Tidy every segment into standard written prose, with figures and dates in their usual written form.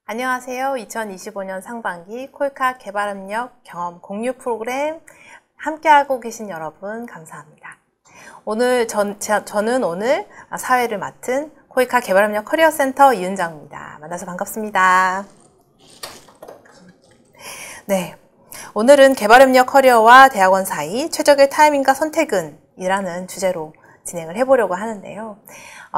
안녕하세요. 2025년 상반기 콜카 개발협력 경험 공유 프로그램 함께하고 계신 여러분 감사합니다. 저는 오늘 사회를 맡은 콜카 개발협력 커리어센터 이은정입니다. 만나서 반갑습니다. 네, 오늘은 개발협력 커리어와 대학원 사이 최적의 타이밍과 선택은 이라는 주제로 진행을 해보려고 하는데요.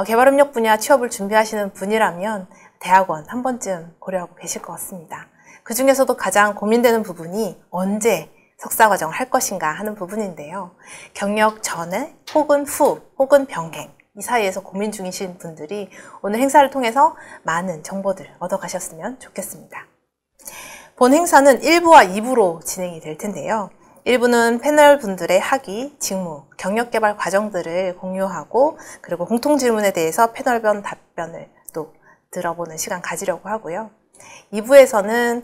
개발협력 분야 취업을 준비하시는 분이라면 대학원 한 번쯤 고려하고 계실 것 같습니다. 그 중에서도 가장 고민되는 부분이 언제 석사과정을 할 것인가 하는 부분인데요. 경력 전에 혹은 후 혹은 병행 이 사이에서 고민 중이신 분들이 오늘 행사를 통해서 많은 정보들 얻어가셨으면 좋겠습니다. 본 행사는 1부와 2부로 진행이 될 텐데요. 1부는 패널 분들의 학위, 직무, 경력개발 과정들을 공유하고 그리고 공통 질문에 대해서 패널별 답변을 또 들어보는 시간 가지려고 하고요. 2부에서는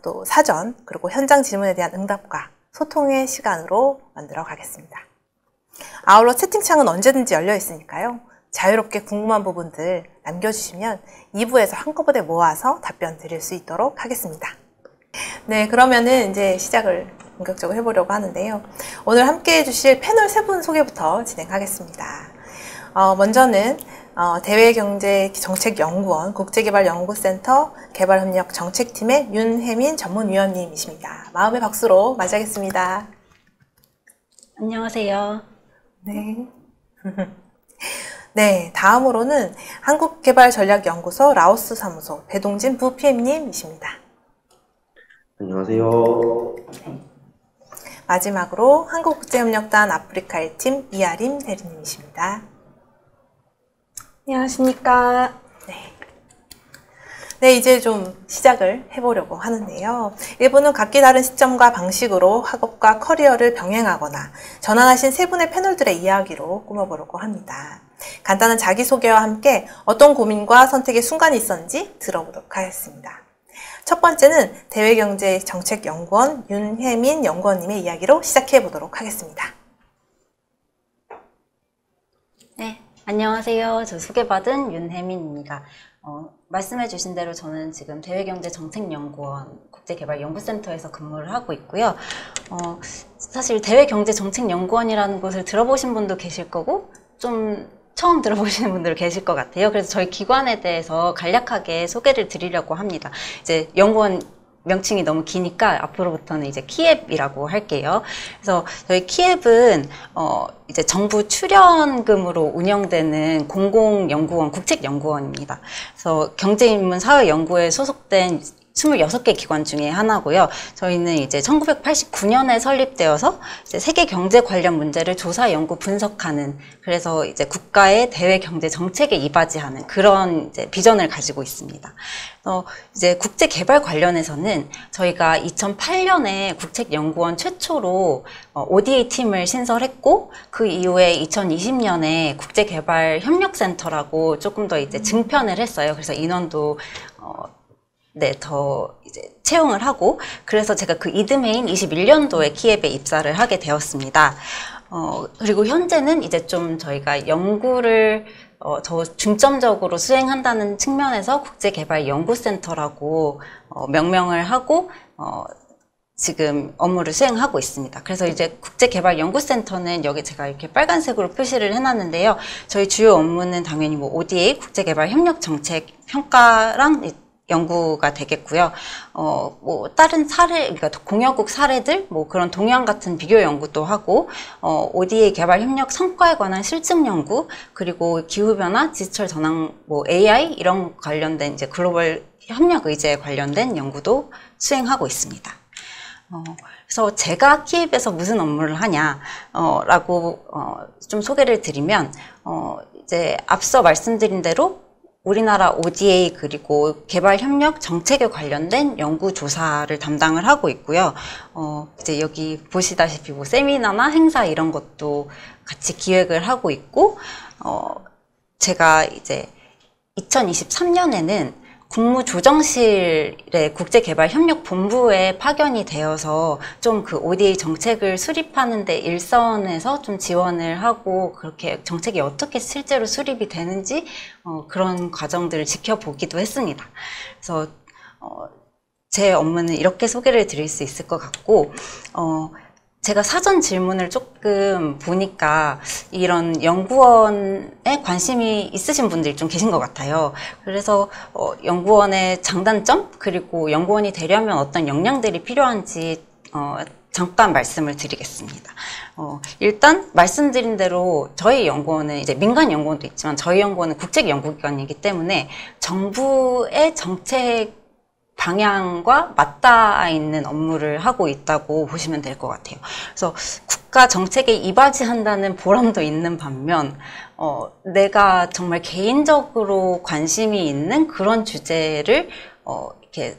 또 사전 그리고 현장 질문에 대한 응답과 소통의 시간으로 만들어 가겠습니다. 아울러 채팅창은 언제든지 열려 있으니까요. 자유롭게 궁금한 부분들 남겨주시면 2부에서 한꺼번에 모아서 답변 드릴 수 있도록 하겠습니다. 네, 그러면은 이제 시작을 본격적으로 해보려고 하는데요. 오늘 함께 해주실 패널 세 분 소개부터 진행하겠습니다. 먼저는 대외경제정책연구원 국제개발연구센터 개발협력 정책팀의 윤혜민 전문위원님이십니다. 마음의 박수로 맞이하겠습니다. 안녕하세요. 네. 네, 다음으로는 한국개발전략연구소 라오스 사무소 배동진 부PM님이십니다. 안녕하세요. 마지막으로 한국국제협력단 아프리카 1팀 이아림 대리님이십니다. 안녕하십니까. 네, 이제 좀 시작을 해보려고 하는데요. 1부는 각기 다른 시점과 방식으로 학업과 커리어를 병행하거나 전환하신 세 분의 패널들의 이야기로 꾸며보려고 합니다. 간단한 자기소개와 함께 어떤 고민과 선택의 순간이 있었는지 들어보도록 하겠습니다. 첫 번째는 대외경제정책연구원 윤혜민 연구원님의 이야기로 시작해 보도록 하겠습니다. 네, 안녕하세요. 저 소개받은 윤혜민입니다. 말씀해 주신 대로 저는 지금 대외경제정책연구원 국제개발연구센터에서 근무를 하고 있고요. 사실 대외경제정책연구원이라는 곳을 들어보신 분도 계실 거고 좀 처음 들어보시는 분들 계실 것 같아요. 그래서 저희 기관에 대해서 간략하게 소개를 드리려고 합니다. 이제 연구원 명칭이 너무 기니까 앞으로부터는 이제 키앱이라고 할게요. 그래서 저희 키앱은 이제 정부 출연금으로 운영되는 공공연구원, 국책연구원입니다. 그래서 경제인문 사회연구에 소속된 26개 기관 중에 하나고요. 저희는 이제 1989년에 설립되어서 이제 세계 경제 관련 문제를 조사, 연구, 분석하는 그래서 이제 국가의 대외 경제 정책에 이바지하는 그런 이제 비전을 가지고 있습니다. 이제 국제 개발 관련해서는 저희가 2008년에 국책연구원 최초로 ODA 팀을 신설했고 그 이후에 2020년에 국제개발협력센터라고 조금 더 이제 증편을 했어요. 그래서 인원도 더 이제 채용을 하고 그래서 제가 그 이듬해인 21년도에 키앱에 입사를 하게 되었습니다. 그리고 현재는 이제 좀 저희가 연구를 더 중점적으로 수행한다는 측면에서 국제개발연구센터라고 명명을 하고 지금 업무를 수행하고 있습니다. 그래서 이제 국제개발연구센터는 여기 제가 이렇게 빨간색으로 표시를 해놨는데요. 저희 주요 업무는 당연히 뭐 ODA, 국제개발협력정책 평가랑 연구가 되겠고요. 뭐 다른 사례, 그러니까 공여국 사례들, 뭐 그런 동향 같은 비교 연구도 하고, ODA 개발 협력 성과에 관한 실증 연구, 그리고 기후 변화, 디지털 전환, 뭐 AI 이런 관련된 이제 글로벌 협력 의제에 관련된 연구도 수행하고 있습니다. 그래서 제가 키앱에서 무슨 업무를 하냐라고 좀 소개를 드리면, 이제 앞서 말씀드린 대로 우리나라 ODA 그리고 개발협력 정책에 관련된 연구조사를 담당을 하고 있고요. 이제 여기 보시다시피 뭐 세미나나 행사 이런 것도 같이 기획을 하고 있고, 제가 이제 2023년에는 국무조정실의 국제개발협력본부에 파견이 되어서 좀 그 ODA 정책을 수립하는 데 일선에서 좀 지원을 하고 그렇게 정책이 어떻게 실제로 수립이 되는지 그런 과정들을 지켜보기도 했습니다. 그래서 제 업무는 이렇게 소개를 드릴 수 있을 것 같고, 제가 사전 질문을 조금 보니까 이런 연구원에 관심이 있으신 분들이 좀 계신 것 같아요. 그래서 연구원의 장단점, 그리고 연구원이 되려면 어떤 역량들이 필요한지 잠깐 말씀을 드리겠습니다. 일단 말씀드린 대로 저희 연구원은 이제 민간 연구원도 있지만 저희 연구원은 국책 연구기관이기 때문에 정부의 정책 방향과 맞닿아 있는 업무를 하고 있다고 보시면 될 것 같아요. 그래서 국가 정책에 이바지한다는 보람도 있는 반면 내가 정말 개인적으로 관심이 있는 그런 주제를 이렇게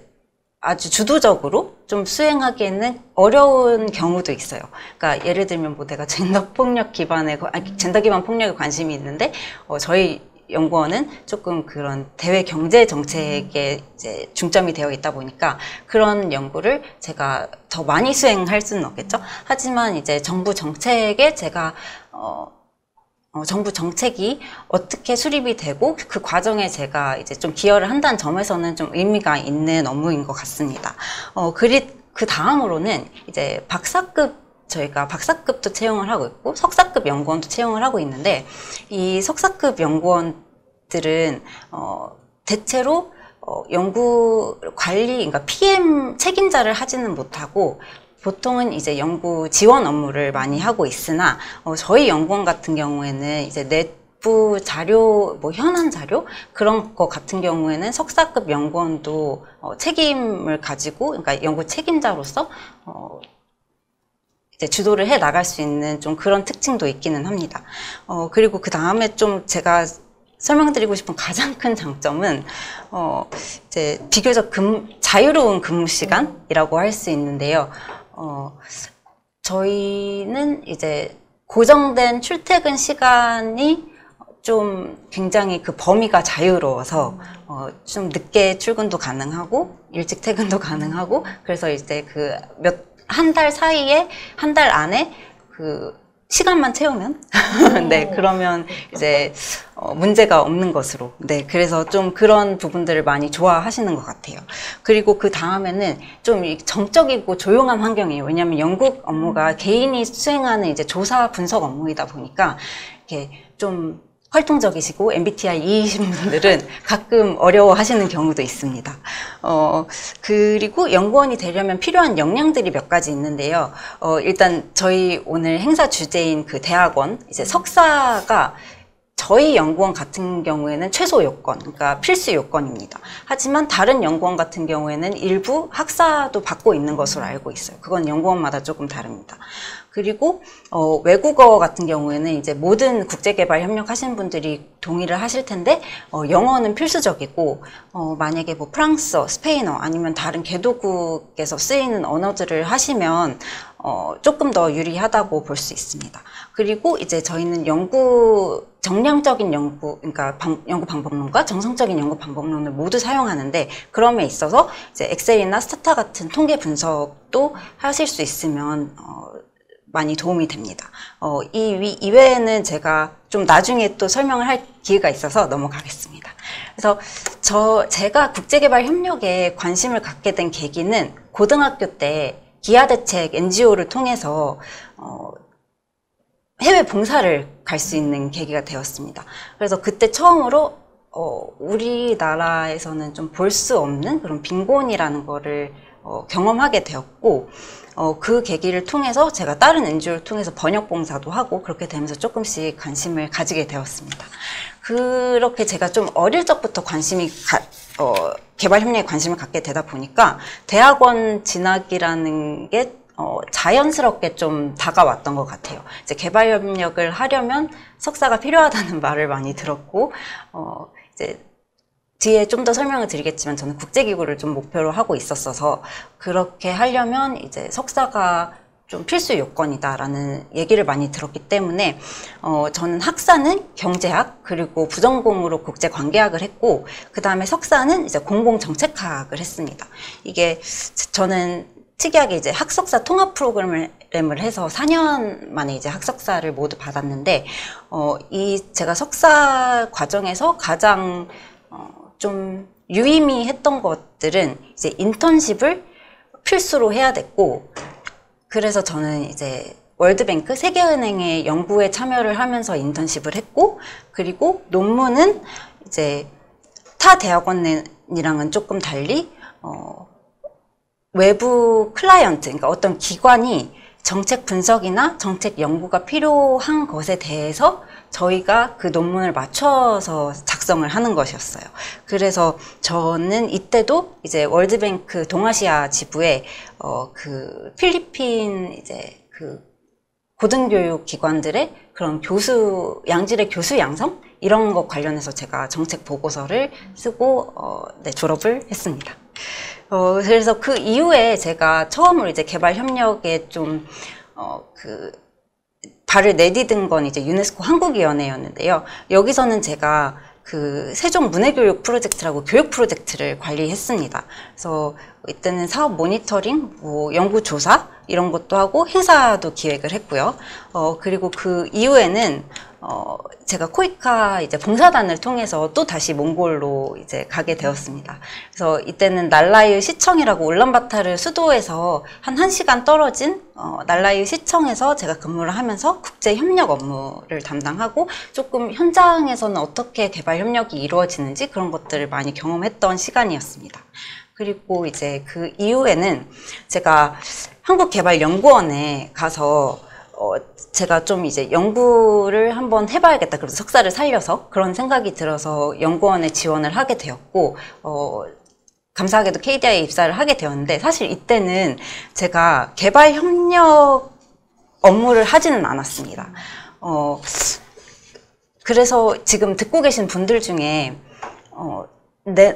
아주 주도적으로 좀 수행하기에는 어려운 경우도 있어요. 그러니까 예를 들면 뭐 내가 젠더 기반 폭력에 관심이 있는데 저희 연구원은 조금 그런 대외 경제 정책에 이제 중점이 되어 있다 보니까 그런 연구를 제가 더 많이 수행할 수는 없겠죠. 하지만 이제 정부 정책에 제가 정부 정책이 어떻게 수립이 되고 그 과정에 제가 이제 좀 기여를 한다는 점에서는 좀 의미가 있는 업무인 것 같습니다. 그 다음으로는 이제 저희가 박사급도 채용을 하고 있고 석사급 연구원도 채용을 하고 있는데 이 석사급 연구원들은 대체로 연구 관리, 그러니까 PM 책임자를 하지는 못하고 보통은 이제 연구 지원 업무를 많이 하고 있으나 저희 연구원 같은 경우에는 이제 내부 자료, 뭐 현안 자료 그런 거 같은 경우에는 석사급 연구원도 책임을 가지고, 그러니까 연구 책임자로서 이제 주도를 해 나갈 수 있는 좀 그런 특징도 있기는 합니다. 그리고 그 다음에 좀 제가 설명드리고 싶은 가장 큰 장점은 이제 비교적 자유로운 근무 시간이라고 할 수 있는데요. 저희는 이제 고정된 출퇴근 시간이 좀 굉장히 그 범위가 자유로워서 좀 늦게 출근도 가능하고 일찍 퇴근도 가능하고 그래서 이제 그 한 달 사이에 한 달 안에 그 시간만 채우면 네 그러면 이제 문제가 없는 것으로 네 그래서 좀 그런 부분들을 많이 좋아하시는 것 같아요. 그리고 그 다음에는 좀 정적이고 조용한 환경이에요. 왜냐하면 연구 업무가 개인이 수행하는 이제 조사 분석 업무이다 보니까 이렇게 좀 활동적이시고 MBTI이신 분들은 가끔 어려워하시는 경우도 있습니다. 그리고 연구원이 되려면 필요한 역량들이 몇 가지 있는데요. 일단 저희 오늘 행사 주제인 그 대학원, 이제 석사가 저희 연구원 같은 경우에는 최소 요건, 그러니까 필수 요건입니다. 하지만 다른 연구원 같은 경우에는 일부 학사도 받고 있는 것으로 알고 있어요. 그건 연구원마다 조금 다릅니다. 그리고 외국어 같은 경우에는 이제 모든 국제개발 협력 하시는 분들이 동의를 하실 텐데 영어는 필수적이고 만약에 뭐 프랑스어, 스페인어 아니면 다른 개도국에서 쓰이는 언어들을 하시면 조금 더 유리하다고 볼 수 있습니다. 그리고 이제 저희는 정량적인 연구, 그러니까 연구 방법론과 정성적인 연구 방법론을 모두 사용하는데 그럼에 있어서 이제 엑셀이나 스타타 같은 통계 분석도 하실 수 있으면 많이 도움이 됩니다. 이외에는 제가 좀 나중에 또 설명을 할 기회가 있어서 넘어가겠습니다. 그래서 제가 국제개발 협력에 관심을 갖게 된 계기는 고등학교 때 기아대책 NGO를 통해서 해외 봉사를 갈 수 있는 계기가 되었습니다. 그래서 그때 처음으로 우리나라에서는 좀 볼 수 없는 그런 빈곤이라는 거를 경험하게 되었고 그 계기를 통해서 제가 다른 NGO를 통해서 번역 봉사도 하고 그렇게 되면서 조금씩 관심을 가지게 되었습니다. 그렇게 제가 좀 어릴 적부터 개발 협력에 관심을 갖게 되다 보니까 대학원 진학이라는 게 자연스럽게 좀 다가왔던 것 같아요. 이제 개발 협력을 하려면 석사가 필요하다는 말을 많이 들었고 이제 뒤에 좀 더 설명을 드리겠지만 저는 국제기구를 좀 목표로 하고 있었어서 그렇게 하려면 이제 석사가 좀 필수 요건이다라는 얘기를 많이 들었기 때문에 저는 학사는 경제학 그리고 부전공으로 국제관계학을 했고 그 다음에 석사는 이제 공공정책학을 했습니다. 이게 저는 특이하게 이제 학석사 통합 프로그램을 해서 4년 만에 이제 학석사를 모두 받았는데 제가 석사 과정에서 가장 좀 유의미했던 것들은 이제 인턴십을 필수로 해야 됐고, 그래서 저는 이제 월드뱅크, 세계은행의 연구에 참여를 하면서 인턴십을 했고, 그리고 논문은 이제 타 대학원이랑은 조금 달리 외부 클라이언트, 그러니까 어떤 기관이 정책 분석이나 정책 연구가 필요한 것에 대해서 저희가 그 논문을 맞춰서 작성을 하는 것이었어요. 그래서 저는 이때도 이제 월드뱅크 동아시아 지부에 그 필리핀 이제 그 고등교육 기관들의 그런 양질의 교수 양성 이런 것 관련해서 제가 정책 보고서를 쓰고 네, 졸업을 했습니다. 그래서 그 이후에 제가 처음으로 이제 개발 협력에 좀 발을 내디딘 건 이제 유네스코 한국위원회였는데요. 여기서는 제가 그 세종 문해교육 프로젝트라고 교육 프로젝트를 관리했습니다. 그래서 이때는 사업 모니터링, 뭐 연구 조사 이런 것도 하고 행사도 기획을 했고요. 그리고 그 이후에는 제가 코이카 이제 봉사단을 통해서 또 다시 몽골로 이제 가게 되었습니다. 그래서 이때는 날라유 시청이라고 울란바타르 수도에서 한 1시간 떨어진 날라유 시청에서 제가 근무를 하면서 국제 협력 업무를 담당하고 조금 현장에서는 어떻게 개발 협력이 이루어지는지 그런 것들을 많이 경험했던 시간이었습니다. 그리고 이제 그 이후에는 제가 한국개발연구원에 가서 제가 좀 이제 연구를 한번 해봐야겠다. 그래서 석사를 살려서 그런 생각이 들어서 연구원에 지원을 하게 되었고, 감사하게도 KDI에 입사를 하게 되었는데, 사실 이때는 제가 개발 협력 업무를 하지는 않았습니다. 그래서 지금 듣고 계신 분들 중에,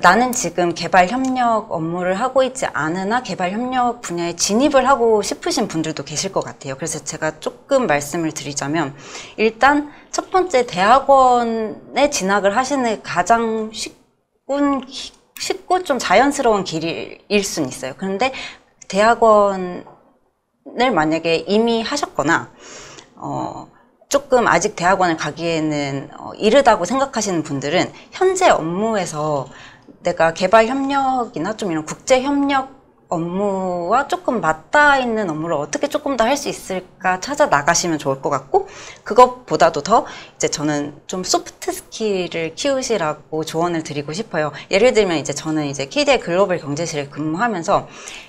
나는 지금 개발 협력 업무를 하고 있지 않으나 개발 협력 분야에 진입을 하고 싶으신 분들도 계실 것 같아요. 그래서 제가 조금 말씀을 드리자면, 일단 첫 번째 대학원에 진학을 하시는 가장 쉽고 좀 자연스러운 길일 수는 있어요. 그런데 대학원을 만약에 이미 하셨거나 조금 아직 대학원을 가기에는 이르다고 생각하시는 분들은 현재 업무에서 내가 개발 협력이나 좀 이런 국제 협력 업무와 조금 맞닿아 있는 업무를 어떻게 조금 더 할 수 있을까 찾아 나가시면 좋을 것 같고, 그것보다도 더 이제 저는 좀 소프트 스킬을 키우시라고 조언을 드리고 싶어요. 예를 들면 이제 저는 이제 KDI 글로벌 경제실에 근무하면서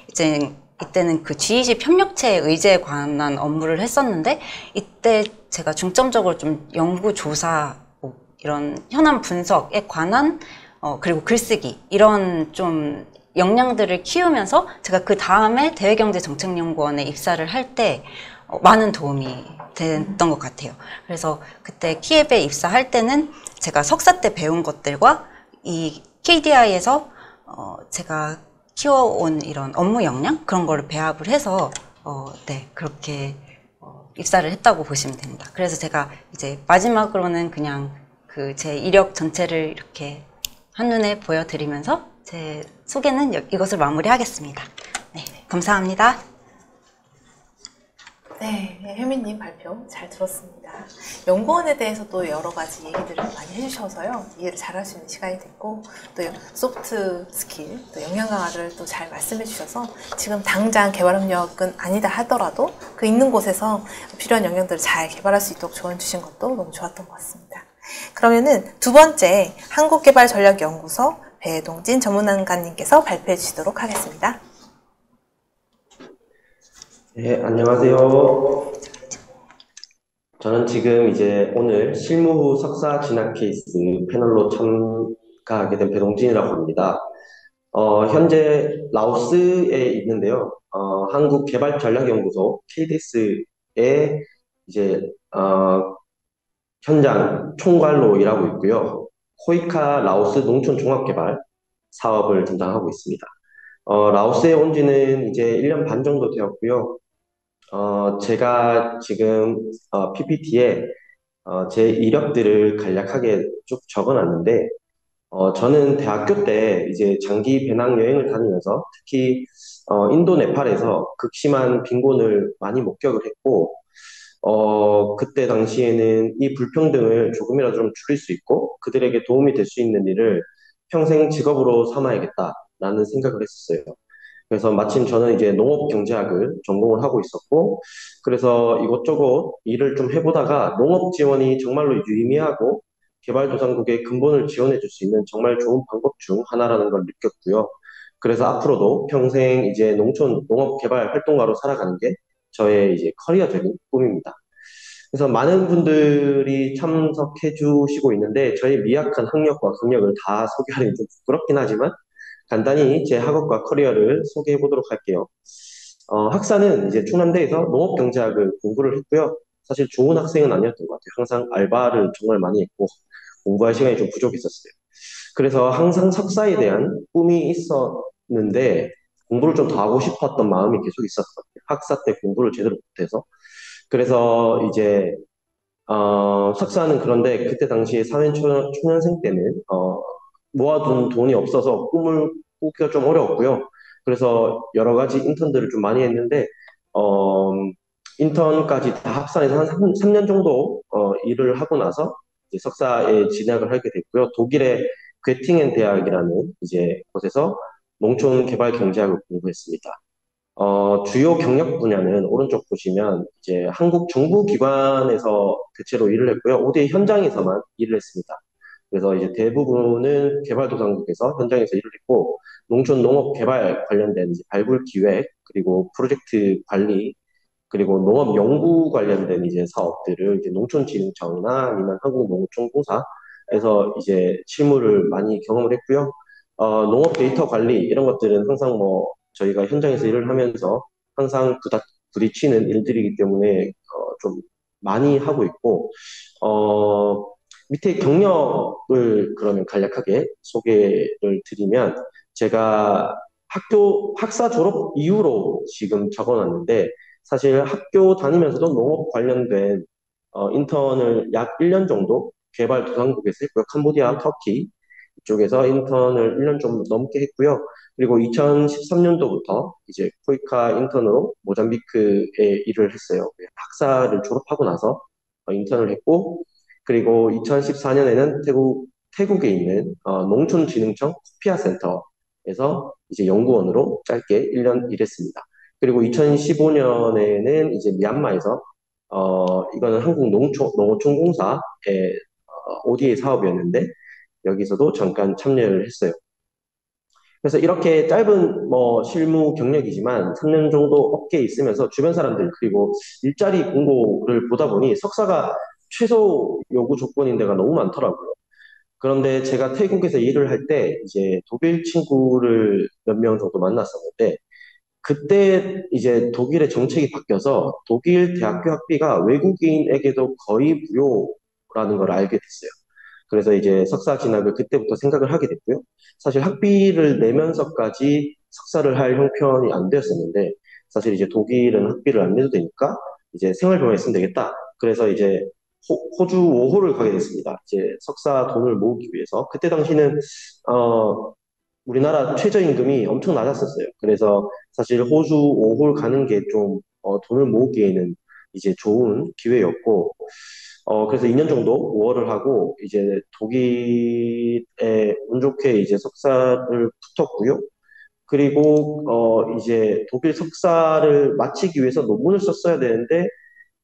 이제 이때는 그 G20 협력체 의제에 관한 업무를 했었는데, 이때 제가 중점적으로 좀 연구조사, 뭐 이런 현안 분석에 관한, 그리고 글쓰기, 이런 좀 역량들을 키우면서 제가 그 다음에 대외경제정책연구원에 입사를 할 때 많은 도움이 됐던 것 같아요. 그래서 그때 키예베에 입사할 때는 제가 석사 때 배운 것들과 이 KDI에서 제가 키워온 이런 업무 역량 그런 거를 배합을 해서 네, 그렇게 입사를 했다고 보시면 됩니다. 그래서 제가 이제 마지막으로는 그냥 그 제 이력 전체를 이렇게 한눈에 보여드리면서 제 소개는 이것을 마무리하겠습니다. 네, 감사합니다. 네, 혜민님 발표 잘 들었습니다. 연구원에 대해서도 여러 가지 얘기들을 많이 해주셔서요, 이해를 잘 할 수 있는 시간이 됐고, 또 소프트 스킬, 또 역량 강화를 또 잘 말씀해 주셔서 지금 당장 개발협력은 아니다 하더라도 그 있는 곳에서 필요한 역량들을 잘 개발할 수 있도록 조언 주신 것도 너무 좋았던 것 같습니다. 그러면은 두 번째 한국개발전략연구소 배동진 전문가님께서 발표해 주시도록 하겠습니다. 네, 안녕하세요. 저는 지금 이제 오늘 실무 후 석사 진학 케이스 패널로 참가하게 된 배동진이라고 합니다. 현재 라오스에 있는데요. 한국개발전략연구소 KDS에 이제 현장 총괄로 일하고 있고요. 코이카 라오스 농촌 종합개발 사업을 담당하고 있습니다. 라오스에 온 지는 이제 1년 반 정도 되었고요. 제가 지금 PPT에 제 이력들을 간략하게 쭉 적어놨는데, 저는 대학교 때 이제 장기 배낭 여행을 다니면서 특히 인도 네팔에서 극심한 빈곤을 많이 목격을 했고, 그때 당시에는 이 불평등을 조금이라도 좀 줄일 수 있고 그들에게 도움이 될 수 있는 일을 평생 직업으로 삼아야겠다라는 생각을 했었어요. 그래서 마침 저는 이제 농업경제학을 전공을 하고 있었고, 그래서 이것저것 일을 좀 해보다가 농업 지원이 정말로 유의미하고 개발도상국의 근본을 지원해 줄 수 있는 정말 좋은 방법 중 하나라는 걸 느꼈고요. 그래서 앞으로도 평생 이제 농촌 농업 개발 활동가로 살아가는 게 저의 이제 커리어적인 꿈입니다. 그래서 많은 분들이 참석해 주시고 있는데 저의 미약한 학력과 경력을 다 소개하기는 좀 부끄럽긴 하지만 간단히 제 학업과 커리어를 소개해 보도록 할게요. 학사는 이제 충남대에서 농업경제학을 공부를 했고요. 사실 좋은 학생은 아니었던 것 같아요. 항상 알바를 정말 많이 했고 공부할 시간이 좀 부족했었어요. 그래서 항상 석사에 대한 꿈이 있었는데 공부를 좀 더 하고 싶었던 마음이 계속 있었거든요. 학사 때 공부를 제대로 못해서. 그래서 이제 석사는 그런데 그때 당시에 초년생 때는 모아둔 돈이 없어서 꿈을 꾸기가 좀 어려웠고요. 그래서 여러 가지 인턴들을 좀 많이 했는데 어, 인턴까지 다 합산해서 한 3년 정도 일을 하고 나서 이제 석사에 진학을 하게 됐고요. 독일의 괴팅엔 대학이라는 이제 곳에서 농촌 개발 경제학을 공부했습니다. 주요 경력 분야는 오른쪽 보시면 이제 한국 정부 기관에서 대체로 일을 했고요. ODA 현장에서만 일을 했습니다. 그래서 이제 대부분은 개발도상국에서 현장에서 일을 했고, 농촌 농업 개발 관련된 이제 발굴 기획, 그리고 프로젝트 관리, 그리고 농업 연구 관련된 이제 사업들을 이제 농촌진흥청이나 아니면 한국농촌공사에서 이제 실무를 많이 경험을 했고요. 농업 데이터 관리 이런 것들은 항상 뭐 저희가 현장에서 일을 하면서 항상 부딪히는 일들이기 때문에 좀 많이 하고 있고, 어, 밑에 경력을 그러면 간략하게 소개를 드리면 제가 학사 졸업 이후로 지금 적어놨는데 사실 학교 다니면서도 농업 관련된 인턴을 약 1년 정도 개발도상국에서 했고요. 캄보디아, 터키 이쪽에서 인턴을 1년 좀 넘게 했고요. 그리고 2013년도부터 이제 코이카 인턴으로 모잠비크에 일을 했어요. 학사를 졸업하고 나서 인턴을 했고, 그리고 2014년에는 태국에 있는 농촌진흥청 코피아 센터에서 이제 연구원으로 짧게 1년 일했습니다. 그리고 2015년에는 이제 미얀마에서 이거는 한국농촌공사의 ODA 사업이었는데 여기서도 잠깐 참여를 했어요. 그래서 이렇게 짧은 뭐 실무 경력이지만 3년 정도 업계에 있으면서 주변 사람들 그리고 일자리 공고를 보다 보니 석사가 최소 요구 조건인 데가 너무 많더라고요. 그런데 제가 태국에서 일을 할 때 이제 독일 친구를 몇 명 정도 만났었는데 그때 이제 독일의 정책이 바뀌어서 독일 대학교 학비가 외국인에게도 거의 무료라는 걸 알게 됐어요. 그래서 이제 석사 진학을 그때부터 생각을 하게 됐고요. 사실 학비를 내면서까지 석사를 할 형편이 안 되었었는데, 사실 이제 독일은 학비를 안 내도 되니까 이제 생활병원에 쓰면 되겠다. 그래서 이제 호주 5호를 가게 됐습니다. 이제 석사 돈을 모으기 위해서. 그때 당시는, 우리나라 최저임금이 엄청 낮았었어요. 그래서 사실 호주 5홀 가는 게 좀, 돈을 모으기에는 이제 좋은 기회였고, 그래서 2년 정도 5월을 하고, 이제 독일에 운 좋게 이제 석사를 붙었고요. 그리고, 이제 독일 석사를 마치기 위해서 논문을 썼어야 되는데,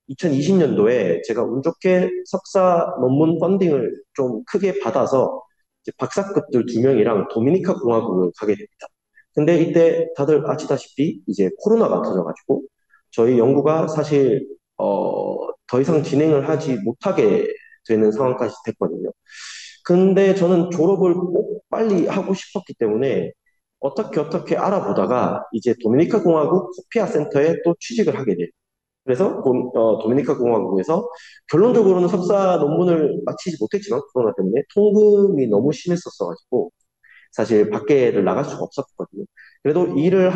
2020년도에 제가 운 좋게 석사 논문 펀딩을 좀 크게 받아서 이제 박사급들 2명이랑 도미니카 공화국을 가게 됩니다. 근데 이때 다들 아시다시피 이제 코로나가 터져가지고 저희 연구가 사실 더 이상 진행을 하지 못하게 되는 상황까지 됐거든요. 근데 저는 졸업을 꼭 빨리 하고 싶었기 때문에 어떻게 알아보다가 이제 도미니카 공화국 코피아 센터에 또 취직을 하게 돼요. 그래서 도미니카 공화국에서 결론적으로는 석사 논문을 마치지 못했지만 코로나 때문에 통금이 너무 심했었어가지고 사실 밖에를 나갈 수가 없었거든요. 그래도 일을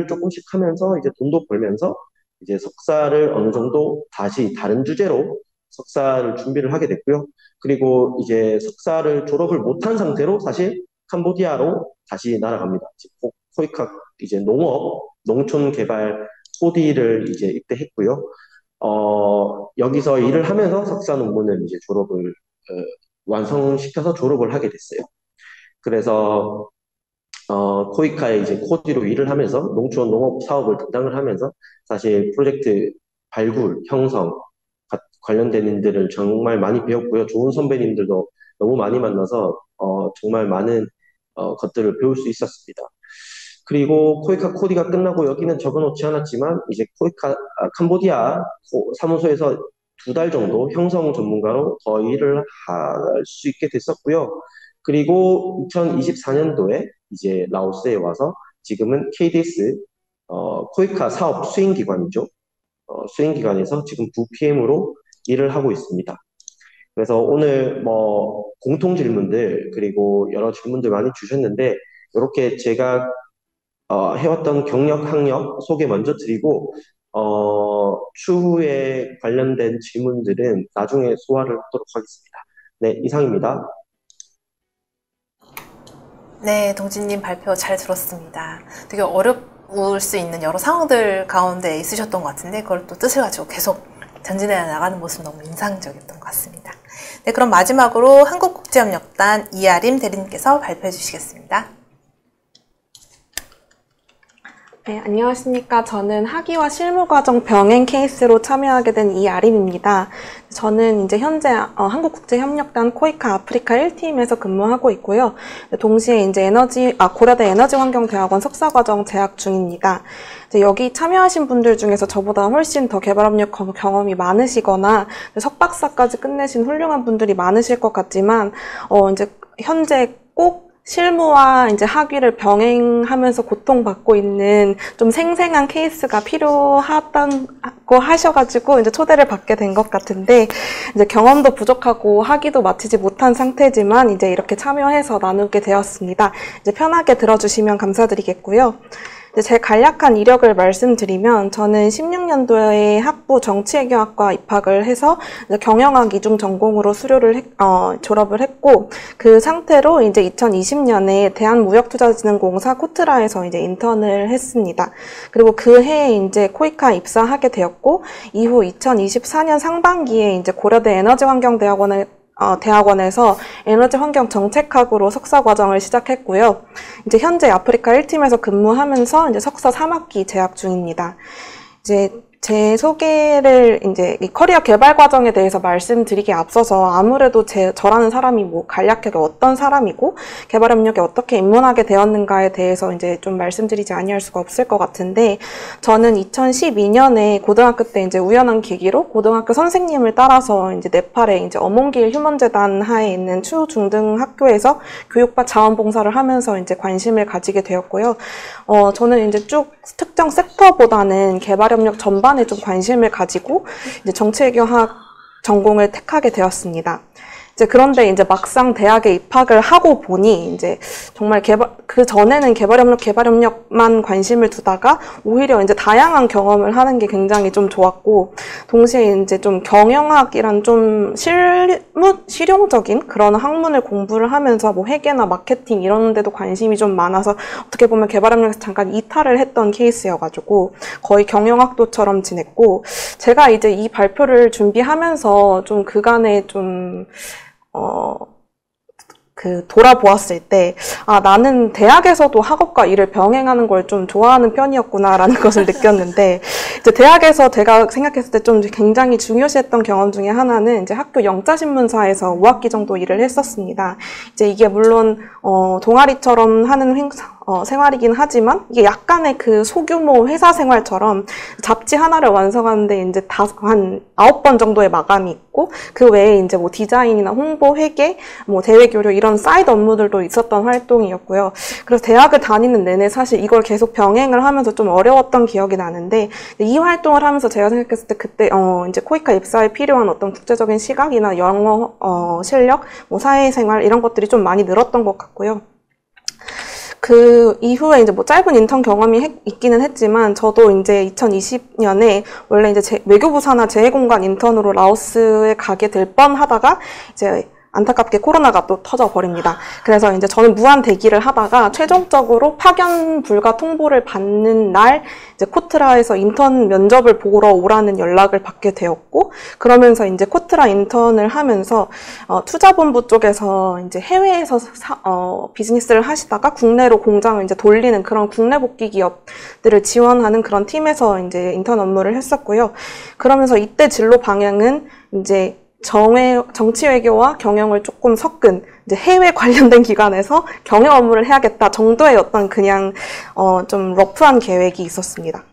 조금씩 하면서 이제 돈도 벌면서 이제 석사를 어느 정도 다시 다른 주제로 석사를 준비를 하게 됐고요. 그리고 이제 석사를 졸업을 못한 상태로 사실 캄보디아로 다시 날아갑니다. 코이카 이제 농촌 개발 코디를 이제 입대했고요. 여기서 일을 하면서 석사 논문을 이제 완성시켜서 졸업을 하게 됐어요. 그래서 코이카에 이제 코디로 일을 하면서 농촌 농업 사업을 담당을 하면서 사실 프로젝트 발굴, 형성 관련된 일들을 정말 많이 배웠고요. 좋은 선배님들도 너무 많이 만나서 정말 많은 것들을 배울 수 있었습니다. 그리고 코이카 코디가 끝나고 여기는 적어놓지 않았지만 이제 캄보디아 사무소에서 2달 정도 형성 전문가로 더 일을 할 수 있게 됐었고요. 그리고 2024년도에 이제 라오스에 와서 지금은 KDS 코이카 사업 수행기관이죠. 수행기관에서 지금 부PM으로 일을 하고 있습니다. 그래서 오늘 뭐 공통 질문들 그리고 여러 질문들 많이 주셨는데 이렇게 제가 해왔던 경력, 학력 소개 먼저 드리고 추후에 관련된 질문들은 나중에 소화를 하도록 하겠습니다. 네, 이상입니다. 네, 동진님 발표 잘 들었습니다. 되게 어려울 수 있는 여러 상황들 가운데 있으셨던 것 같은데 그걸 또 뜻을 가지고 계속 전진해 나가는 모습 너무 인상적이었던 것 같습니다. 네, 그럼 마지막으로 한국국제협력단 이아림 대리님께서 발표해 주시겠습니다. 네, 안녕하십니까. 저는 학위와 실무과정 병행 케이스로 참여하게 된 이아림입니다. 저는 이제 현재 한국국제협력단 코이카 아프리카 1팀에서 근무하고 있고요. 동시에 이제 고려대 에너지환경대학원 석사과정 재학 중입니다. 이제 여기 참여하신 분들 중에서 저보다 훨씬 더 개발협력 경험이 많으시거나 석박사까지 끝내신 훌륭한 분들이 많으실 것 같지만, 이제 현재 꼭 실무와 이제 학위를 병행하면서 고통받고 있는 좀 생생한 케이스가 필요하다고 하셔가지고 이제 초대를 받게 된 것 같은데, 이제 경험도 부족하고 학위도 마치지 못한 상태지만 이제 이렇게 참여해서 나누게 되었습니다. 이제 편하게 들어주시면 감사드리겠고요. 제 간략한 이력을 말씀드리면 저는 16년도에 학부 정치외교학과 입학을 해서 경영학 이중 전공으로 졸업을 했고, 그 상태로 이제 2020년에 대한무역투자진흥공사 코트라에서 이제 인턴을 했습니다. 그리고 그 해에 이제 코이카 입사하게 되었고, 이후 2024년 상반기에 이제 고려대 대학원에서 에너지 환경 정책학으로 석사 과정을 시작했고요. 이제 현재 아프리카 1팀에서 근무하면서 이제 석사 3학기 재학 중입니다. 이제 제 소개를 이제 이 커리어 개발 과정에 대해서 말씀드리기에 앞서서 아무래도 저라는 사람이 뭐 간략하게 어떤 사람이고 개발 협력에 어떻게 입문하게 되었는가에 대해서 이제 좀 말씀드리지 아니할 수가 없을 것 같은데, 저는 2012년에 고등학교 때 이제 우연한 계기로 고등학교 선생님을 따라서 이제 네팔의 이제 어몽길 휴먼재단 하에 있는 추중등 학교에서 교육과 자원봉사를 하면서 이제 관심을 가지게 되었고요. 저는 이제 쭉 특정 섹터보다는 개발 협력 전반에 좀 관심을 가지고 이제 정치외교학 전공을 택하게 되었습니다. 그런데 이제 막상 대학에 입학을 하고 보니 이제 정말 그 전에는 개발협력만 관심을 두다가 오히려 이제 다양한 경험을 하는 게 굉장히 좀 좋았고, 동시에 이제 좀 경영학이란 좀 실용적인 그런 학문을 공부를 하면서 뭐 회계나 마케팅 이런 데도 관심이 좀 많아서 어떻게 보면 개발협력에서 잠깐 이탈을 했던 케이스여가지고 거의 경영학도처럼 지냈고, 제가 이제 이 발표를 준비하면서 좀 그간에 좀 돌아보았을 때, 나는 대학에서도 학업과 일을 병행하는 걸 좀 좋아하는 편이었구나라는 것을 느꼈는데, 이제 대학에서 제가 생각했을 때 좀 굉장히 중요시했던 경험 중에 하나는 이제 학교 영자신문사에서 5학기 정도 일을 했었습니다. 이제 이게 물론, 동아리처럼 하는 생활이긴 하지만 이게 약간의 그 소규모 회사 생활처럼 잡지 하나를 완성하는데 이제 한 9번 정도의 마감이 있고, 그 외에 이제 뭐 디자인이나 홍보, 회계, 뭐 대외 교류 이런 사이드 업무들도 있었던 활동이었고요. 그래서 대학을 다니는 내내 사실 이걸 계속 병행을 하면서 좀 어려웠던 기억이 나는데, 이 활동을 하면서 제가 생각했을 때 그때 이제 코이카 입사에 필요한 어떤 국제적인 시각이나 영어 실력, 뭐 사회생활 이런 것들이 좀 많이 늘었던 것 같고요. 그 이후에 이제 뭐 짧은 인턴 경험이 있기는 했지만, 저도 이제 2020년에 원래 이제 외교부 산하 재해공간 인턴으로 라오스에 가게 될 뻔하다가 이제 안타깝게 코로나가 또 터져버립니다. 그래서 이제 저는 무한 대기를 하다가 최종적으로 파견 불가 통보를 받는 날 이제 코트라에서 인턴 면접을 보러 오라는 연락을 받게 되었고, 그러면서 이제 코트라 인턴을 하면서 투자본부 쪽에서 이제 해외에서 비즈니스를 하시다가 국내로 공장을 이제 돌리는 그런 국내 복귀 기업들을 지원하는 그런 팀에서 이제 인턴 업무를 했었고요. 그러면서 이때 진로 방향은 이제 정치 외교와 경영을 조금 섞은 이제 해외 관련된 기관에서 경영 업무를 해야겠다 정도의 어떤 그냥 좀 러프한 계획이 있었습니다.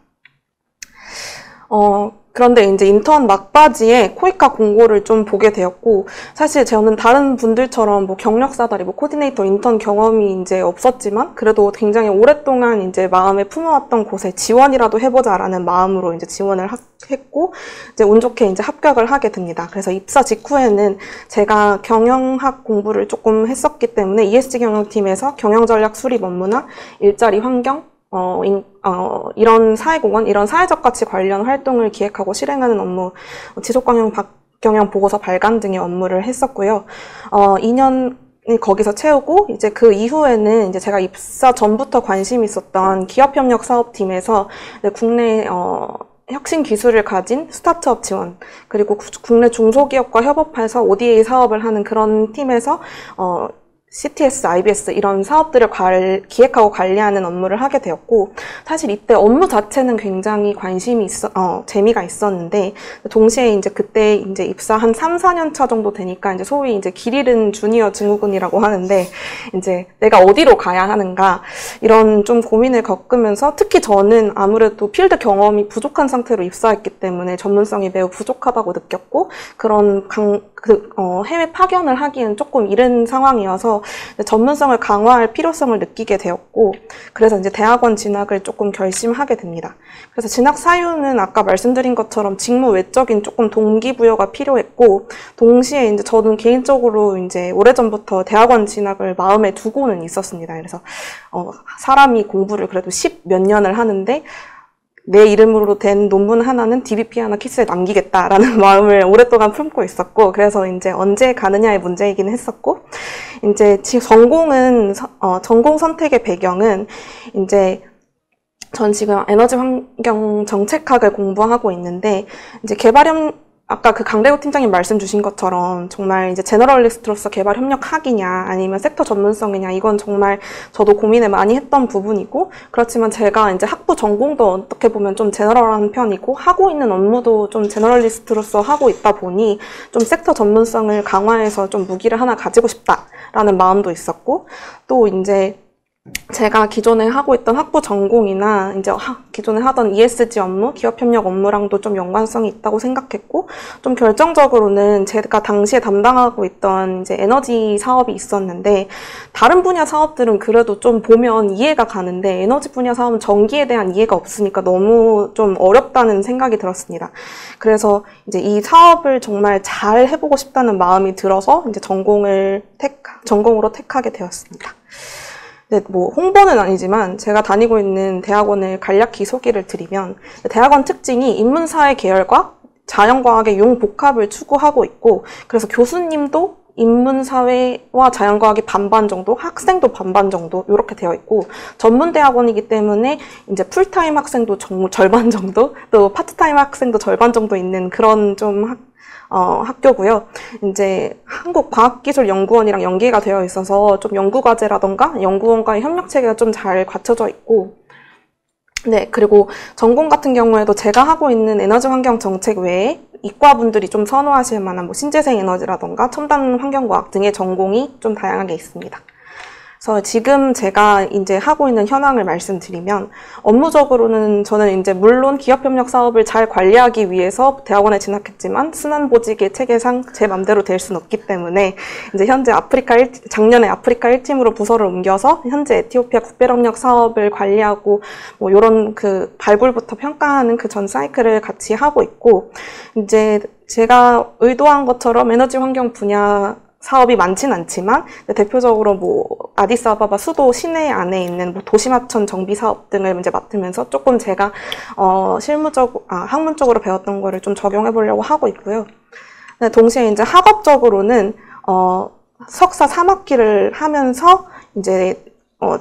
그런데 이제 인턴 막바지에 코이카 공고를 좀 보게 되었고, 사실 저는 다른 분들처럼 뭐 경력사다리, 뭐 코디네이터, 인턴 경험이 이제 없었지만, 그래도 굉장히 오랫동안 이제 마음에 품어왔던 곳에 지원이라도 해보자라는 마음으로 이제 지원을 했고, 이제 운 좋게 이제 합격을 하게 됩니다. 그래서 입사 직후에는 제가 경영학 공부를 조금 했었기 때문에 ESG 경영팀에서 경영전략 수립 업무나 일자리 환경, 이런 사회공헌, 이런 사회적 가치 관련 활동을 기획하고 실행하는 업무, 지속경영 경영 보고서 발간 등의 업무를 했었고요. 2년 거기서 채우고, 이제 그 이후에는 이제 제가 입사 전부터 관심이 있었던 기업협력 사업팀에서 국내 혁신 기술을 가진 스타트업 지원, 그리고 국내 중소기업과 협업해서 ODA 사업을 하는 그런 팀에서 CTS, IBS 이런 사업들을 기획하고 관리하는 업무를 하게 되었고, 사실 이때 업무 자체는 굉장히 재미가 있었는데, 동시에 이제 그때 이제 입사 한 3, 4년 차 정도 되니까 이제 소위 이제 길 잃은 주니어 증후군이라고 하는데, 이제 내가 어디로 가야 하는가, 이런 좀 고민을 겪으면서, 특히 저는 아무래도 필드 경험이 부족한 상태로 입사했기 때문에 전문성이 매우 부족하다고 느꼈고, 그런 해외 파견을 하기엔 조금 이른 상황이어서 전문성을 강화할 필요성을 느끼게 되었고, 그래서 이제 대학원 진학을 조금 결심하게 됩니다. 그래서 진학 사유는 아까 말씀드린 것처럼 직무 외적인 조금 동기부여가 필요했고, 동시에 이제 저는 개인적으로 이제 오래전부터 대학원 진학을 마음에 두고는 있었습니다. 그래서 사람이 공부를 그래도 10몇 년을 하는데 내 이름으로 된 논문 하나는 DBP 하나 키스에 남기겠다라는 마음을 오랫동안 품고 있었고, 그래서 이제 언제 가느냐의 문제이긴 했었고, 이제 전공 선택의 배경은 이제 전 지금 에너지 환경 정책학을 공부하고 있는데, 이제 아까 그 강대우 팀장님 말씀 주신 것처럼 정말 이제 제너럴리스트로서 개발 협력학이냐 아니면 섹터 전문성이냐, 이건 정말 저도 고민을 많이 했던 부분이고, 그렇지만 제가 이제 학부 전공도 어떻게 보면 좀 제너럴한 편이고 하고 있는 업무도 좀 제너럴리스트로서 하고 있다 보니 좀 섹터 전문성을 강화해서 좀 무기를 하나 가지고 싶다라는 마음도 있었고, 또 이제 제가 기존에 하고 있던 학부 전공이나 이제 기존에 하던 ESG 업무, 기업협력 업무랑도 좀 연관성이 있다고 생각했고, 좀 결정적으로는 제가 당시에 담당하고 있던 이제 에너지 사업이 있었는데, 다른 분야 사업들은 그래도 좀 보면 이해가 가는데 에너지 분야 사업은 전기에 대한 이해가 없으니까 너무 좀 어렵다는 생각이 들었습니다. 그래서 이제 이 사업을 정말 잘 해보고 싶다는 마음이 들어서 이제 전공으로 택하게 되었습니다. 네, 뭐 홍보는 아니지만 제가 다니고 있는 대학원을 간략히 소개를 드리면, 대학원 특징이 인문사회 계열과 자연과학의 융복합을 추구하고 있고, 그래서 교수님도 인문사회와 자연과학이 반반 정도, 학생도 반반 정도 이렇게 되어 있고, 전문대학원이기 때문에 이제 풀타임 학생도 절반 정도, 또 파트타임 학생도 절반 정도 있는 그런 좀 학교고요. 이제 한국과학기술연구원이랑 연계가 되어 있어서 좀 연구과제라던가 연구원과의 협력 체계가 좀 잘 갖춰져 있고, 네, 그리고 전공 같은 경우에도 제가 하고 있는 에너지 환경 정책 외에 이과분들이 좀 선호하실 만한 뭐 신재생 에너지라던가 첨단 환경과학 등의 전공이 좀 다양하게 있습니다. 그래서 지금 제가 이제 하고 있는 현황을 말씀드리면, 업무적으로는 저는 이제 물론 기업협력 사업을 잘 관리하기 위해서 대학원에 진학했지만 순환보직의 체계상 제 맘대로 될 수는 없기 때문에 이제 현재 작년에 아프리카 1팀으로 부서를 옮겨서 현재 에티오피아 국별협력 사업을 관리하고 뭐 이런 그 발굴부터 평가하는 그 전 사이클을 같이 하고 있고, 이제 제가 의도한 것처럼 에너지 환경 분야 사업이 많진 않지만 대표적으로 뭐 아디스아바바 수도 시내 안에 있는 뭐 도시마천 정비 사업 등을 이제 맡으면서 조금 제가 학문적으로 배웠던 거를 좀 적용해 보려고 하고 있고요. 네, 동시에 이제 학업적으로는 석사 3학기를 하면서 이제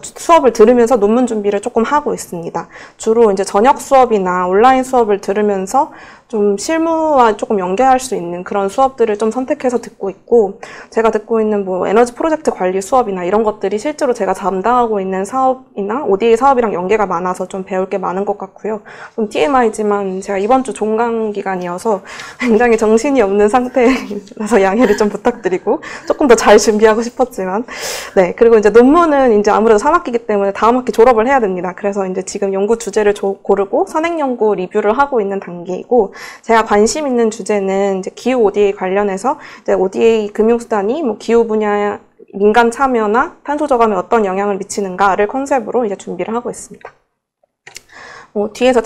수업을 들으면서 논문 준비를 조금 하고 있습니다. 주로 이제 저녁 수업이나 온라인 수업을 들으면서 좀 실무와 조금 연계할 수 있는 그런 수업들을 좀 선택해서 듣고 있고, 제가 듣고 있는 뭐 에너지 프로젝트 관리 수업이나 이런 것들이 실제로 제가 담당하고 있는 사업이나 ODA 사업이랑 연계가 많아서 좀 배울 게 많은 것 같고요. 좀 TMI지만 제가 이번 주 종강 기간이어서 굉장히 정신이 없는 상태라서 양해를 좀 부탁드리고, 조금 더 잘 준비하고 싶었지만, 네. 그리고 이제 논문은 이제 아무래도 3학기이기 때문에 다음 학기 졸업을 해야 됩니다. 그래서 이제 지금 연구 주제를 고르고 선행 연구 리뷰를 하고 있는 단계이고, 제가 관심 있는 주제는 이제 기후 ODA 관련해서 이제 ODA 금융수단이 뭐 기후 분야 민간 참여나 탄소 저감에 어떤 영향을 미치는가를 컨셉으로 이제 준비를 하고 있습니다. 뒤에서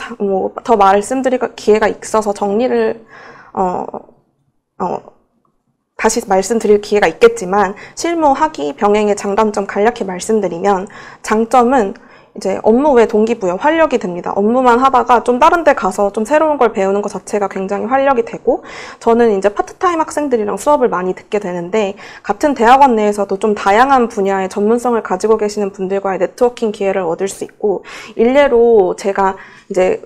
더 말씀드릴 기회가 있어서 정리를 다시 말씀드릴 기회가 있겠지만, 실무 학위 병행의 장단점 간략히 말씀드리면, 장점은 이제 업무 외 동기부여, 활력이 됩니다. 업무만 하다가 좀 다른 데 가서 좀 새로운 걸 배우는 것 자체가 굉장히 활력이 되고, 저는 이제 파트타임 학생들이랑 수업을 많이 듣게 되는데, 같은 대학원 내에서도 좀 다양한 분야의 전문성을 가지고 계시는 분들과의 네트워킹 기회를 얻을 수 있고, 일례로 제가 이제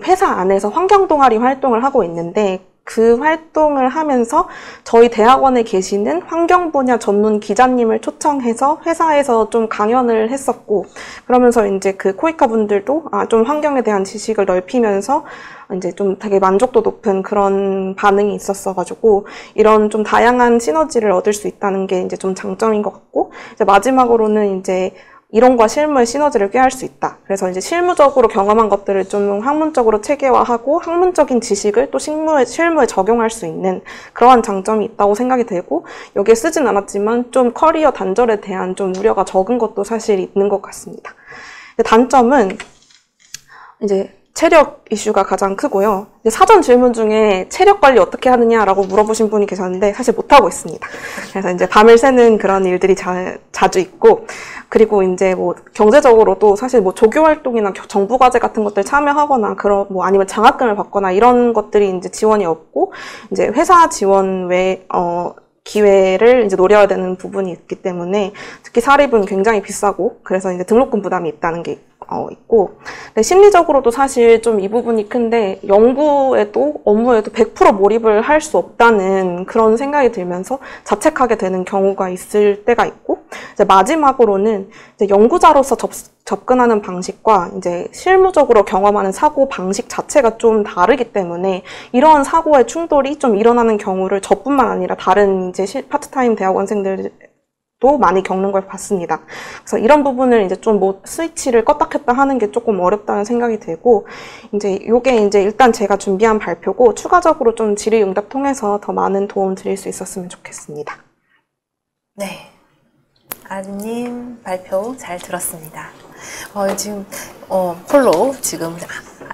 회사 안에서 환경 동아리 활동을 하고 있는데, 그 활동을 하면서 저희 대학원에 계시는 환경 분야 전문 기자님을 초청해서 회사에서 좀 강연을 했었고, 그러면서 이제 그 코이카 분들도 좀 환경에 대한 지식을 넓히면서 이제 좀 되게 만족도 높은 그런 반응이 있었어가지고, 이런 좀 다양한 시너지를 얻을 수 있다는 게 이제 좀 장점인 것 같고, 이제 마지막으로는 이제 이론과 실무의 시너지를 꾀할 수 있다. 그래서 이제 실무적으로 경험한 것들을 좀 학문적으로 체계화하고 학문적인 지식을 또 실무에 적용할 수 있는 그러한 장점이 있다고 생각이 되고, 여기에 쓰진 않았지만 좀 커리어 단절에 대한 좀 우려가 적은 것도 사실 있는 것 같습니다. 단점은 이제 체력 이슈가 가장 크고요. 사전 질문 중에 체력 관리 어떻게 하느냐라고 물어보신 분이 계셨는데 사실 못하고 있습니다. 그래서 이제 밤을 새는 그런 일들이 자주 있고, 그리고 이제 뭐 경제적으로도 사실 뭐 조교 활동이나 정부 과제 같은 것들 참여하거나 그런 뭐 아니면 장학금을 받거나 이런 것들이 이제 지원이 없고, 이제 회사 지원 외 기회를 이제 노려야 되는 부분이 있기 때문에 특히 사립은 굉장히 비싸고, 그래서 이제 등록금 부담이 있다는 게 있고, 근데 심리적으로도 사실 좀 이 부분이 큰데, 연구에도 업무에도 100% 몰입을 할 수 없다는 그런 생각이 들면서 자책하게 되는 경우가 있을 때가 있고, 이제 마지막으로는 이제 연구자로서 접근하는 방식과 이제 실무적으로 경험하는 사고 방식 자체가 좀 다르기 때문에 이런 사고의 충돌이 좀 일어나는 경우를 저뿐만 아니라 다른 이제 파트타임 대학원생들 도 많이 겪는 걸 봤습니다. 그래서 이런 부분을 이제 좀 뭐 스위치를 껐다 켰다 하는 게 조금 어렵다는 생각이 들고, 이제 요게 이제 일단 제가 준비한 발표고, 추가적으로 좀 질의응답 통해서 더 많은 도움 드릴 수 있었으면 좋겠습니다. 네. 아르님 발표 잘 들었습니다. 지금 홀로 지금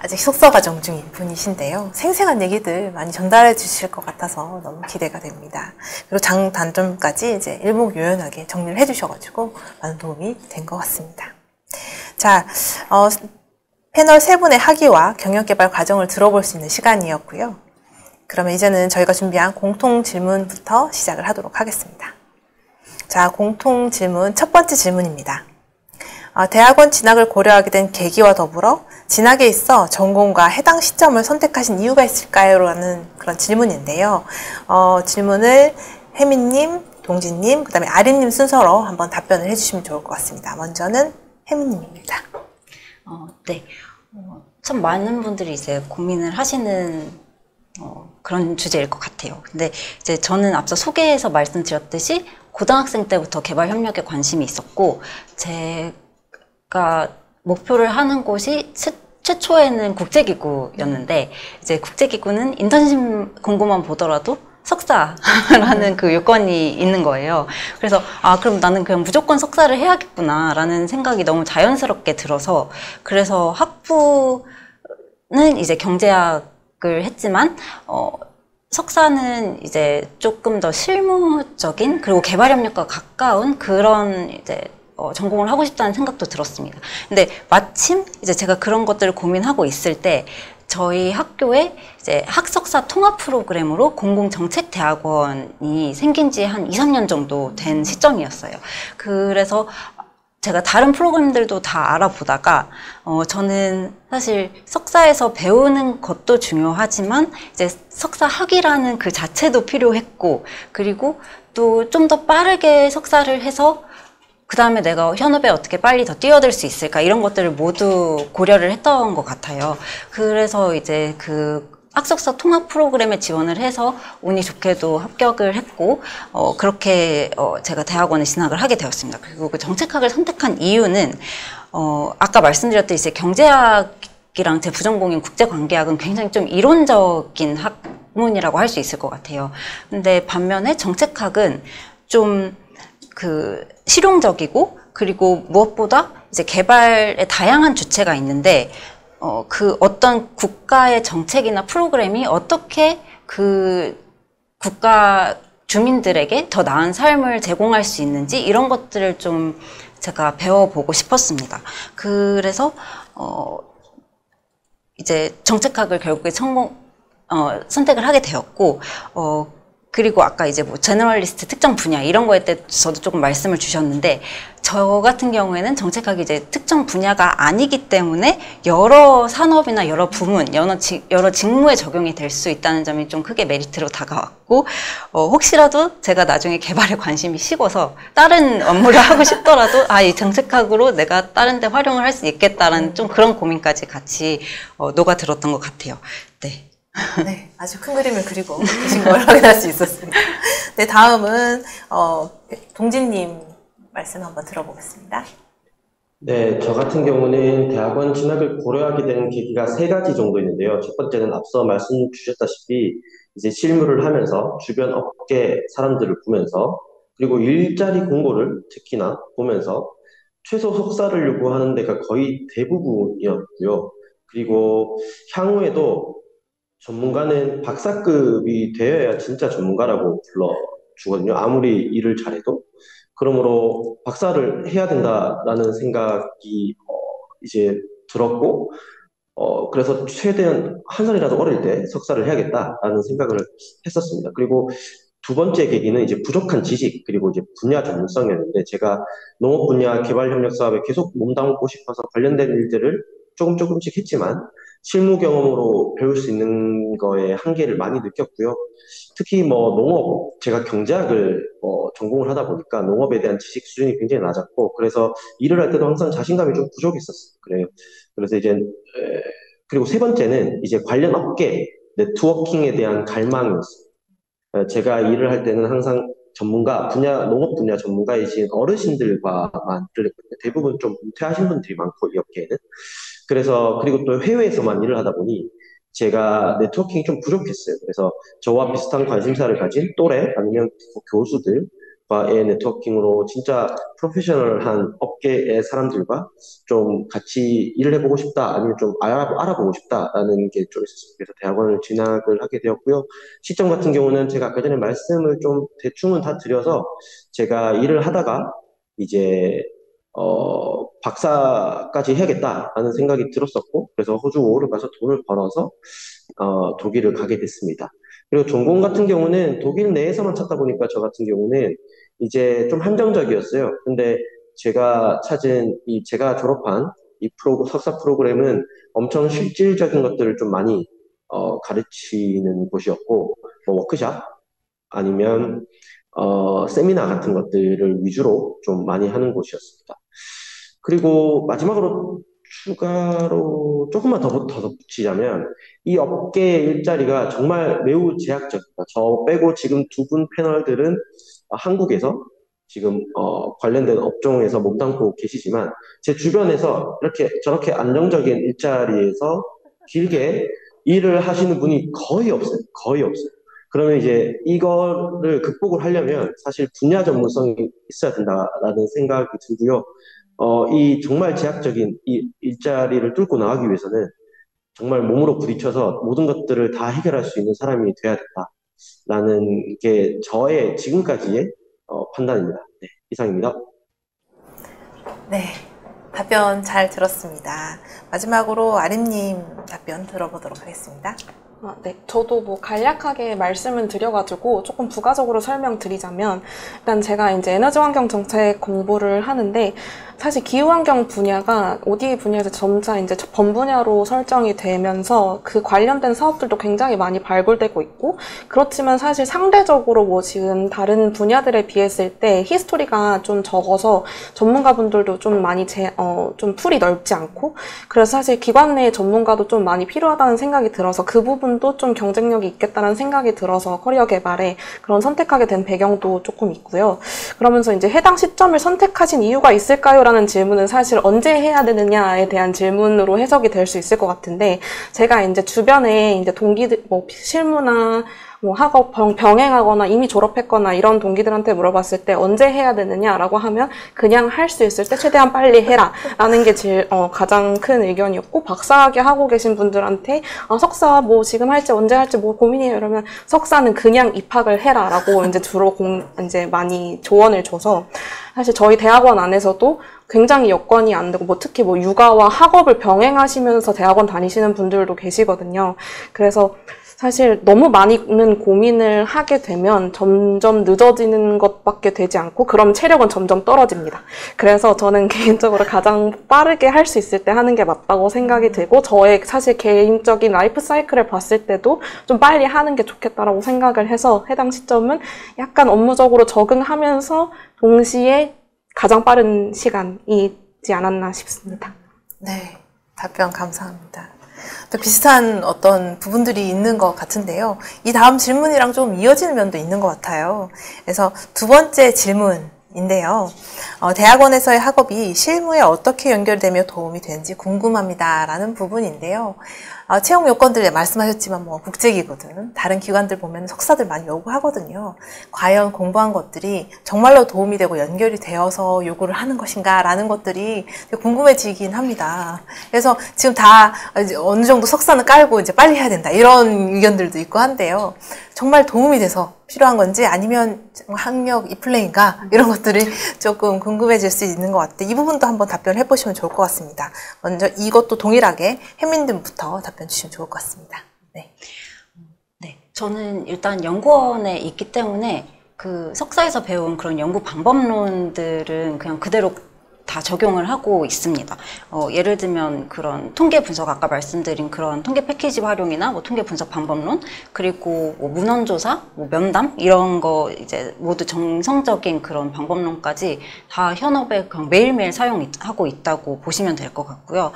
아직 석사 과정 중인 분이신데요. 생생한 얘기들 많이 전달해 주실 것 같아서 너무 기대가 됩니다. 그리고 장단점까지 이제 일목요연하게 정리를 해 주셔가지고 많은 도움이 된 것 같습니다. 자, 패널 세 분의 학위와 경영개발 과정을 들어볼 수 있는 시간이었고요. 그러면 이제는 저희가 준비한 공통 질문부터 시작을 하도록 하겠습니다. 자, 공통 질문 첫 번째 질문입니다. 대학원 진학을 고려하게 된 계기와 더불어 진학에 있어 전공과 해당 시점을 선택하신 이유가 있을까요? 라는 그런 질문인데요. 질문을 혜민님, 동진님, 그 다음에 아린님 순서로 한번 답변을 해주시면 좋을 것 같습니다. 먼저는 혜민님입니다. 네. 참 많은 분들이 이제 고민을 하시는 그런 주제일 것 같아요. 근데 이제 저는 앞서 소개에서 말씀드렸듯이 고등학생 때부터 개발 협력에 관심이 있었고, 제가 목표를 하는 곳이 최초에는 국제기구였는데, 이제 국제기구는 인턴십 공고만 보더라도 석사라는 그 요건이 있는 거예요. 그래서 그럼 나는 그냥 무조건 석사를 해야겠구나라는 생각이 너무 자연스럽게 들어서, 그래서 학부는 이제 경제학을 했지만 석사는 이제 조금 더 실무적인, 그리고 개발협력과 가까운 그런 이제 전공을 하고 싶다는 생각도 들었습니다. 근데 마침 이제 제가 그런 것들을 고민하고 있을 때 저희 학교에 이제 학석사 통합 프로그램으로 공공정책대학원이 생긴 지 한 2, 3년 정도 된 시점이었어요. 그래서 제가 다른 프로그램들도 다 알아보다가 저는 사실 석사에서 배우는 것도 중요하지만 이제 석사 학위라는 그 자체도 필요했고, 그리고 또 좀 더 빠르게 석사를 해서 그 다음에 내가 현업에 어떻게 빨리 더 뛰어들 수 있을까, 이런 것들을 모두 고려를 했던 것 같아요. 그래서 이제 그 학석사 통합 프로그램에 지원을 해서 운이 좋게도 합격을 했고, 그렇게 제가 대학원에 진학을 하게 되었습니다. 그리고 그 정책학을 선택한 이유는 아까 말씀드렸듯이 이제 경제학이랑 제 부전공인 국제관계학은 굉장히 좀 이론적인 학문이라고 할 수 있을 것 같아요. 근데 반면에 정책학은 좀 그 실용적이고, 그리고 무엇보다 이제 개발에 다양한 주체가 있는데 그 어떤 국가의 정책이나 프로그램이 어떻게 그 국가 주민들에게 더 나은 삶을 제공할 수 있는지, 이런 것들을 좀 제가 배워보고 싶었습니다. 그래서 이제 정책학을 결국에 선택을 하게 되었고, 그리고 아까 이제 뭐 제너럴리스트 특정 분야 이런 거에 대해서도 조금 말씀을 주셨는데, 저 같은 경우에는 정책학이 이제 특정 분야가 아니기 때문에 여러 산업이나 여러 부문, 여러 직무에 적용이 될 수 있다는 점이 좀 크게 메리트로 다가왔고, 혹시라도 제가 나중에 개발에 관심이 식어서 다른 업무를 하고 싶더라도 이 정책학으로 내가 다른 데 활용을 할 수 있겠다라는 좀 그런 고민까지 같이 녹아들었던 것 같아요. 네. 네, 아주 큰 그림을 그리고 계신 걸 확인할 수 있었습니다. 네, 다음은 동진님 말씀 한번 들어보겠습니다. 네, 저 같은 경우는 대학원 진학을 고려하게 된 계기가 세 가지 정도 있는데요. 첫 번째는 앞서 말씀 주셨다시피 이제 실무를 하면서 주변 업계 사람들을 보면서, 그리고 일자리 공고를 특히나 보면서 최소 석사를 요구하는 데가 거의 대부분이었고요. 그리고 향후에도 전문가는 박사급이 되어야 진짜 전문가라고 불러주거든요. 아무리 일을 잘해도. 그러므로 박사를 해야 된다라는 생각이 이제 들었고, 그래서 최대한 한 살이라도 어릴 때 석사를 해야겠다라는 생각을 했었습니다. 그리고 두 번째 계기는 이제 부족한 지식, 그리고 이제 분야 전문성이었는데, 제가 농업 분야 개발 협력 사업에 계속 몸담고 싶어서 관련된 일들을 조금씩 했지만 실무 경험으로 배울 수 있는 거에 한계를 많이 느꼈고요. 특히 뭐 농업, 제가 경제학을 전공을 하다 보니까 농업에 대한 지식 수준이 굉장히 낮았고, 그래서 일을 할 때도 항상 자신감이 좀 부족했었어요. 그래요. 그래서 이제 그리고 세 번째는 이제 관련 업계 네트워킹에 대한 갈망이었어요. 제가 일을 할 때는 항상 농업 분야 전문가이신 어르신들과만 일을 했거든요. 대부분 좀 은퇴하신 분들이 많고, 이 업계에는. 그래서, 그리고 또 해외에서만 일을 하다 보니 제가 네트워킹이 좀 부족했어요. 그래서 저와 비슷한 관심사를 가진 또래 아니면 교수들과의 네트워킹으로 진짜 프로페셔널한 업계의 사람들과 좀 같이 일을 해보고 싶다, 아니면 좀 알아보고 싶다라는 게 좀 있었어요. 그래서 대학원을 진학을 하게 되었고요. 시점 같은 경우는 제가 아까 전에 말씀을 좀 대충은 다 드려서, 제가 일을 하다가 이제 박사까지 해야겠다라는 생각이 들었었고, 그래서 호주 오를 가서 돈을 벌어서 독일을 가게 됐습니다. 그리고 전공 같은 경우는 독일 내에서만 찾다 보니까 저 같은 경우는 이제 좀 한정적이었어요. 근데 제가 졸업한 이 석사 프로그램은 엄청 실질적인 것들을 좀 많이 가르치는 곳이었고, 뭐 워크샵 아니면 세미나 같은 것들을 위주로 좀 많이 하는 곳이었습니다. 그리고 마지막으로 추가로 조금만 더 덧붙이자면, 이 업계의 일자리가 정말 매우 제약적입니다. 저 빼고 지금 두 분 패널들은 한국에서 지금 관련된 업종에서 몸담고 계시지만, 제 주변에서 이렇게 저렇게 안정적인 일자리에서 길게 일을 하시는 분이 거의 없어요. 거의 없어요. 그러면 이제 이거를 극복을 하려면 사실 분야 전문성이 있어야 된다라는 생각이 들고요. 이 정말 제약적인 이 일자리를 뚫고 나가기 위해서는 정말 몸으로 부딪혀서 모든 것들을 다 해결할 수 있는 사람이 돼야 된다라는 게 저의 지금까지의 판단입니다. 네, 이상입니다. 네, 답변 잘 들었습니다. 마지막으로 아림님 답변 들어보도록 하겠습니다. 네. 저도 뭐 간략하게 말씀을 드려가지고 조금 부가적으로 설명드리자면, 일단 제가 이제 에너지 환경 정책 공부를 하는데, 사실 기후환경 분야가 ODA 분야에서 점차 이제 번 분야로 설정이 되면서 그 관련된 사업들도 굉장히 많이 발굴되고 있고, 그렇지만 사실 상대적으로 뭐 지금 다른 분야들에 비했을 때 히스토리가 좀 적어서 전문가분들도 좀 많이 좀 풀이 넓지 않고, 그래서 사실 기관 내 전문가도 좀 많이 필요하다는 생각이 들어서 그 부분도 좀 경쟁력이 있겠다는 생각이 들어서 커리어 개발에 그런 선택하게 된 배경도 조금 있고요. 그러면서 이제 해당 시점을 선택하신 이유가 있을까요? 라는 질문은 사실 언제 해야 되느냐에 대한 질문으로 해석이 될 수 있을 것 같은데, 제가 이제 주변에 이제 동기들, 뭐 실무나 뭐 학업 병행하거나 이미 졸업했거나 이런 동기들한테 물어봤을 때 언제 해야 되느냐라고 하면 그냥 할 수 있을 때 최대한 빨리 해라 라는 게 가장 큰 의견이었고, 박사학위 하고 계신 분들한테 석사 뭐 지금 할지 언제 할지 뭐 고민이에요 이러면 석사는 그냥 입학을 해라 라고 이제 주로 이제 많이 조언을 줘서, 사실 저희 대학원 안에서도 굉장히 여건이 안 되고, 뭐 특히 뭐 육아와 학업을 병행하시면서 대학원 다니시는 분들도 계시거든요. 그래서 사실 너무 많은 고민을 하게 되면 점점 늦어지는 것밖에 되지 않고, 그럼 체력은 점점 떨어집니다. 그래서 저는 개인적으로 가장 빠르게 할 수 있을 때 하는 게 맞다고 생각이 들고, 저의 사실 개인적인 라이프 사이클을 봤을 때도 좀 빨리 하는 게 좋겠다라고 생각을 해서 해당 시점은 약간 업무적으로 적응하면서 동시에 가장 빠른 시간이지 않았나 싶습니다. 네, 답변 감사합니다. 또 비슷한 어떤 부분들이 있는 것 같은데요. 이 다음 질문이랑 좀 이어지는 면도 있는 것 같아요. 그래서 두 번째 질문인데요. 대학원에서의 학업이 실무에 어떻게 연결되며 도움이 되는지 궁금합니다. 라는 부분인데요. 채용 요건들 말씀하셨지만 뭐 국제기구든 다른 기관들 보면 석사들 많이 요구하거든요. 과연 공부한 것들이 정말로 도움이 되고 연결이 되어서 요구를 하는 것인가 라는 것들이 되게 궁금해지긴 합니다. 그래서 지금 다 어느 정도 석사는 깔고 이제 빨리 해야 된다 이런 의견들도 있고 한데요. 정말 도움이 돼서 필요한 건지 아니면 학력 이플레인가 이런 것들이 조금 궁금해질 수 있는 것 같아요. 이 부분도 한번 답변해 보시면 좋을 것 같습니다. 먼저 이것도 동일하게 혜민님부터 답변 주시면 좋을 것 같습니다. 네. 네, 저는 일단 연구원에 있기 때문에 그 석사에서 배운 그런 연구 방법론들은 그냥 그대로 다 적용을 하고 있습니다. 예를 들면 그런 통계 분석, 아까 말씀드린 그런 통계 패키지 활용이나 뭐 통계 분석 방법론, 그리고 뭐 문헌조사, 뭐 면담 이런 거 이제 모두 정성적인 그런 방법론까지 다 현업에 그냥 매일매일 사용하고 있다고 보시면 될 것 같고요.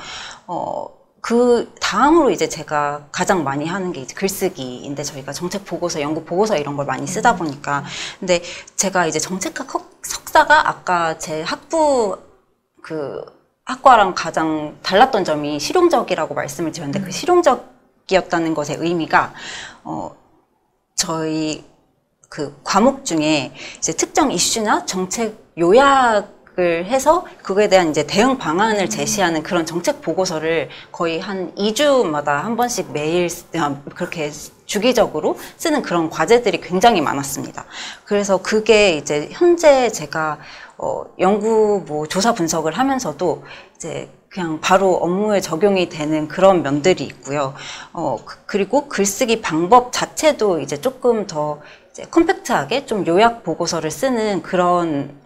그 다음으로 이제 제가 가장 많이 하는 게 이제 글쓰기인데, 저희가 정책 보고서, 연구 보고서 이런 걸 많이 쓰다 보니까. 근데 제가 이제 정책학 석사가 아까 제 학과랑 가장 달랐던 점이 실용적이라고 말씀을 드렸는데, 그 실용적이었다는 것의 의미가, 저희 그 과목 중에 이제 특정 이슈나 정책 요약을 해서 그거에 대한 이제 대응 방안을 제시하는 그런 정책 보고서를 거의 한 2주마다 한 번씩 매일 그렇게 주기적으로 쓰는 그런 과제들이 굉장히 많았습니다. 그래서 그게 이제 현재 제가 연구 뭐 조사 분석을 하면서도 이제 그냥 바로 업무에 적용이 되는 그런 면들이 있고요. 그리고 글쓰기 방법 자체도 이제 조금 더 이제 컴팩트하게 좀 요약 보고서를 쓰는 그런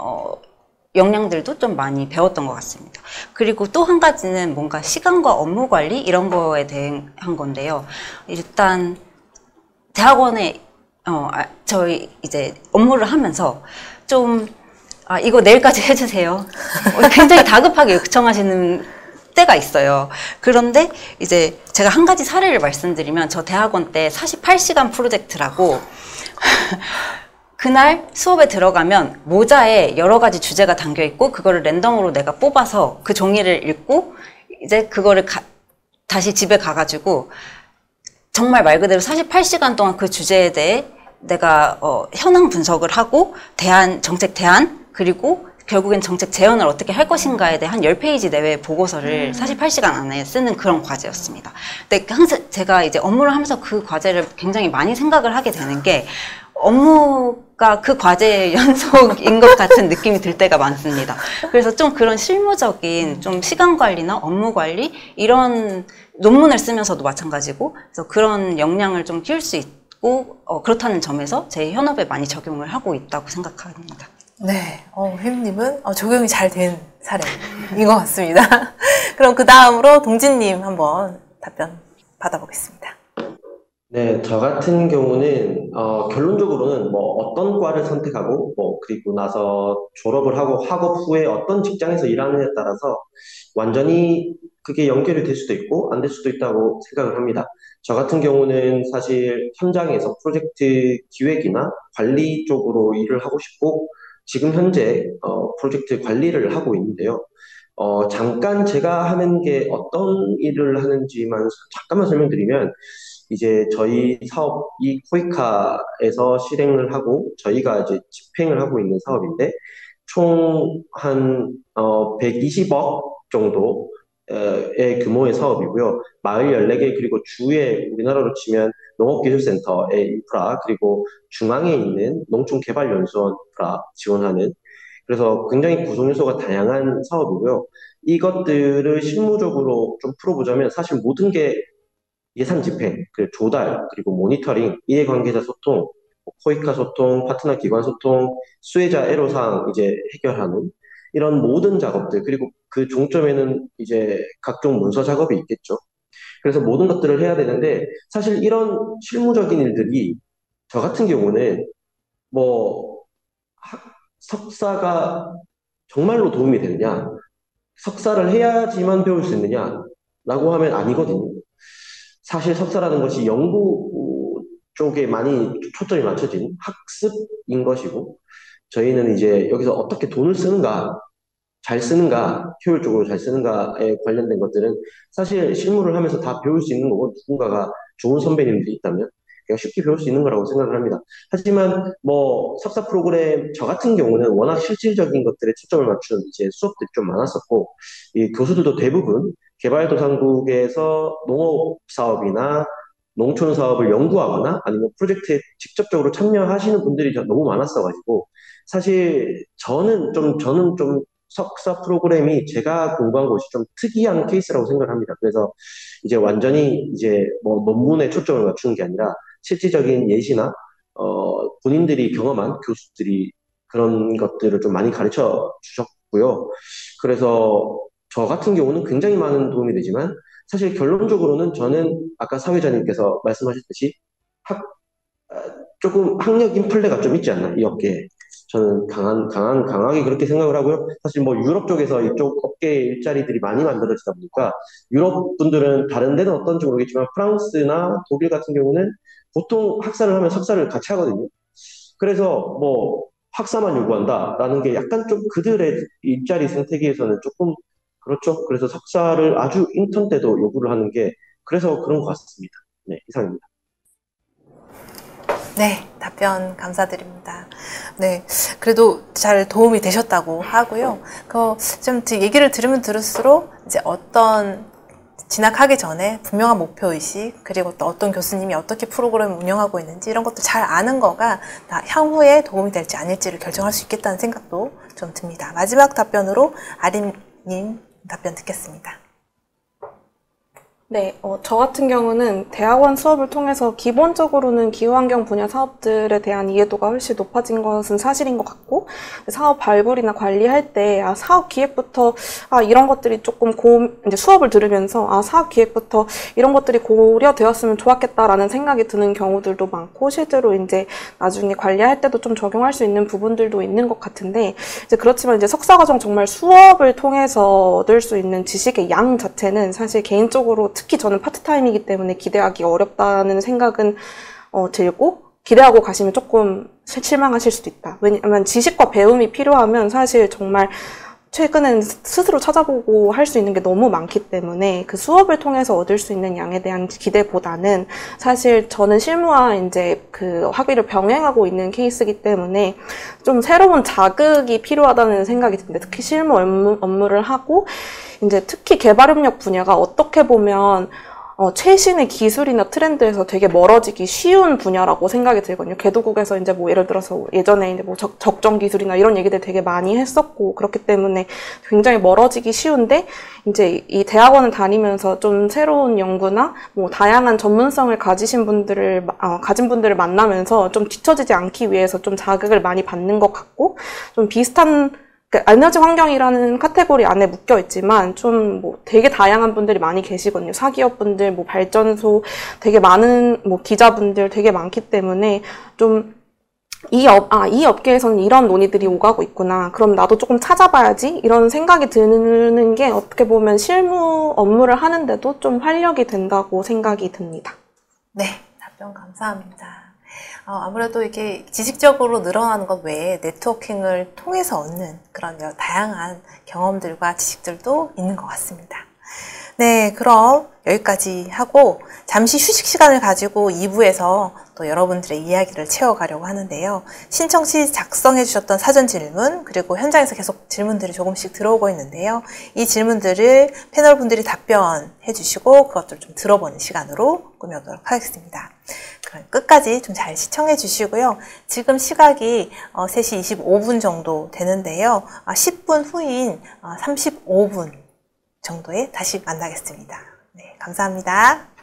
역량들도 좀 많이 배웠던 것 같습니다. 그리고 또 한 가지는 뭔가 시간과 업무 관리 이런 거에 대한 건데요. 일단 대학원에 저희 이제 업무를 하면서 좀 이거 내일까지 해주세요. 굉장히 다급하게 요청하시는 때가 있어요. 그런데 이제 제가 한 가지 사례를 말씀드리면, 저 대학원 때 48시간 프로젝트라고 그날 수업에 들어가면 모자에 여러 가지 주제가 담겨 있고, 그거를 랜덤으로 내가 뽑아서 그 종이를 읽고 이제 그거를 다시 집에 가가지고 정말 말 그대로 48시간 동안 그 주제에 대해 내가 현황 분석을 하고 정책 대안, 그리고 결국엔 정책 제언을 어떻게 할 것인가에 대한 10페이지 내외의 보고서를 48시간 안에 쓰는 그런 과제였습니다. 근데 항상 제가 이제 업무를 하면서 그 과제를 굉장히 많이 생각을 하게 되는 게, 업무가 그 과제의 연속인 것 같은 느낌이 들 때가 많습니다. 그래서 좀 그런 실무적인 좀 시간 관리나 업무 관리 이런 논문을 쓰면서도 마찬가지고 그래서 그런 역량을 좀 키울 수 있고 그렇다는 점에서 제 현업에 많이 적용을 하고 있다고 생각합니다. 네, 휘님은 적용이 잘 된 사례인 것 같습니다. 그럼 그 다음으로 동진님 한번 답변 받아보겠습니다. 네, 저 같은 경우는 결론적으로는 뭐 어떤 과를 선택하고 뭐 그리고 나서 졸업을 하고 학업 후에 어떤 직장에서 일하느냐에 따라서 완전히 그게 연결이 될 수도 있고 안 될 수도 있다고 생각을 합니다. 저 같은 경우는 사실 현장에서 프로젝트 기획이나 관리 쪽으로 일을 하고 싶고 지금 현재 프로젝트 관리를 하고 있는데요. 잠깐 제가 하는 게 어떤 일을 하는지만 잠깐만 설명드리면 이제 저희 사업이 코이카에서 실행을 하고 저희가 이제 집행을 하고 있는 사업인데 총 한 120억 정도의 규모의 사업이고요. 마을 14개 그리고 주에 우리나라로 치면 농업기술센터의 인프라 그리고 중앙에 있는 농촌개발연수원 인프라 지원하는 그래서 굉장히 구성 요소가 다양한 사업이고요. 이것들을 실무적으로 좀 풀어보자면 사실 모든 게 예산 집행, 그 조달, 그리고 모니터링, 이해관계자 소통, 코이카 소통, 파트너 기관 소통, 수혜자 애로사항 이제 해결하는 이런 모든 작업들, 그리고 그 종점에는 이제 각종 문서 작업이 있겠죠. 그래서 모든 것들을 해야 되는데 사실 이런 실무적인 일들이 저 같은 경우는 뭐 석사가 정말로 도움이 되느냐, 석사를 해야지만 배울 수 있느냐라고 하면 아니거든요. 사실 석사라는 것이 연구 쪽에 많이 초점이 맞춰진 학습인 것이고, 저희는 이제 여기서 어떻게 돈을 쓰는가, 잘 쓰는가, 효율적으로 잘 쓰는가에 관련된 것들은 사실 실무를 하면서 다 배울 수 있는 거고, 누군가가 좋은 선배님들이 있다면 그냥 쉽게 배울 수 있는 거라고 생각을 합니다. 하지만 뭐 석사 프로그램 저 같은 경우는 워낙 실질적인 것들에 초점을 맞춘 이제 수업들이 좀 많았었고, 이 교수들도 대부분 개발도상국에서 농업 사업이나 농촌 사업을 연구하거나 아니면 프로젝트에 직접적으로 참여하시는 분들이 너무 많았어가지고 사실 저는 좀 석사 프로그램이 제가 공부한 곳이 좀 특이한 케이스라고 생각을 합니다. 그래서 이제 완전히 이제 뭐 논문에 초점을 맞추는 게 아니라 실질적인 예시나 본인들이 경험한 교수들이 그런 것들을 좀 많이 가르쳐 주셨고요. 그래서 저 같은 경우는 굉장히 많은 도움이 되지만 사실 결론적으로는 저는 아까 사회자님께서 말씀하셨듯이 학, 조금 학력 인플레가 좀 있지 않나 이 업계에. 저는 강하게 그렇게 생각을 하고요. 사실 뭐 유럽 쪽에서 이쪽 업계 일자리들이 많이 만들어지다 보니까 유럽 분들은 다른 데는 어떤지 모르겠지만 프랑스나 독일 같은 경우는 보통 학사를 하면 석사를 같이 하거든요. 그래서 뭐 학사만 요구한다라는 게 약간 좀 그들의 일자리 생태계에서는 조금 그렇죠. 그래서 석사를 아주 인턴 때도 요구를 하는 게 그래서 그런 것 같습니다. 네, 이상입니다. 네, 답변 감사드립니다. 네, 그래도 잘 도움이 되셨다고 하고요. 좀 얘기를 들으면 들을수록 이제 진학하기 전에 분명한 목표의식, 그리고 또 어떤 교수님이 어떻게 프로그램을 운영하고 있는지 이런 것도 잘 아는 거가 향후에 도움이 될지 아닐지를 결정할 수 있겠다는 생각도 좀 듭니다. 마지막 답변으로 아림님 답변 듣겠습니다. 네, 저 같은 경우는 대학원 수업을 통해서 기본적으로는 기후환경 분야 사업들에 대한 이해도가 훨씬 높아진 것은 사실인 것 같고, 사업 발굴이나 관리할 때, 사업 기획부터, 이런 것들이 조금 이제 수업을 들으면서, 사업 기획부터 이런 것들이 고려되었으면 좋았겠다라는 생각이 드는 경우들도 많고, 실제로 이제 나중에 관리할 때도 좀 적용할 수 있는 부분들도 있는 것 같은데, 이제 그렇지만 이제 석사과정 정말 수업을 통해서 얻을 수 있는 지식의 양 자체는 사실 개인적으로 특히 저는 파트타임이기 때문에 기대하기 어렵다는 생각은 들고, 기대하고 가시면 조금 실망하실 수도 있다. 왜냐하면 지식과 배움이 필요하면 사실 정말 최근에는 스스로 찾아보고 할 수 있는 게 너무 많기 때문에 그 수업을 통해서 얻을 수 있는 양에 대한 기대보다는 사실 저는 실무와 이제 그 학위를 병행하고 있는 케이스이기 때문에 좀 새로운 자극이 필요하다는 생각이 듭니다. 특히 실무 업무를 하고 이제 특히 개발협력 분야가 어떻게 보면 최신의 기술이나 트렌드에서 되게 멀어지기 쉬운 분야라고 생각이 들거든요. 개도국에서 이제 뭐 예를 들어서 예전에 이제 뭐 적정 기술이나 이런 얘기들 되게 많이 했었고, 그렇기 때문에 굉장히 멀어지기 쉬운데, 이제 이 대학원을 다니면서 좀 새로운 연구나 뭐 다양한 전문성을 가진 분들을 만나면서 좀 뒤처지지 않기 위해서 좀 자극을 많이 받는 것 같고, 좀 비슷한 에너지 환경이라는 카테고리 안에 묶여 있지만 좀 뭐 되게 다양한 분들이 많이 계시거든요. 사기업 분들, 뭐 발전소 되게 많은 뭐 기자분들 되게 많기 때문에 좀 이 업계에서는 이런 논의들이 오가고 있구나. 그럼 나도 조금 찾아봐야지. 이런 생각이 드는 게 어떻게 보면 실무 업무를 하는데도 좀 활력이 된다고 생각이 듭니다. 네, 답변 감사합니다. 아무래도 이게 지식적으로 늘어나는 것 외에 네트워킹을 통해서 얻는 그런 다양한 경험들과 지식들도 있는 것 같습니다. 네, 그럼 여기까지 하고 잠시 휴식 시간을 가지고 2부에서 또 여러분들의 이야기를 채워가려고 하는데요. 신청 시 작성해 주셨던 사전 질문, 그리고 현장에서 계속 질문들이 조금씩 들어오고 있는데요. 이 질문들을 패널 분들이 답변해 주시고 그것들을 좀 들어보는 시간으로 꾸며보도록 하겠습니다. 그럼 끝까지 좀 잘 시청해 주시고요. 지금 시각이 3시 25분 정도 되는데요. 10분 후인 35분 정도에 다시 만나겠습니다. 네, 감사합니다.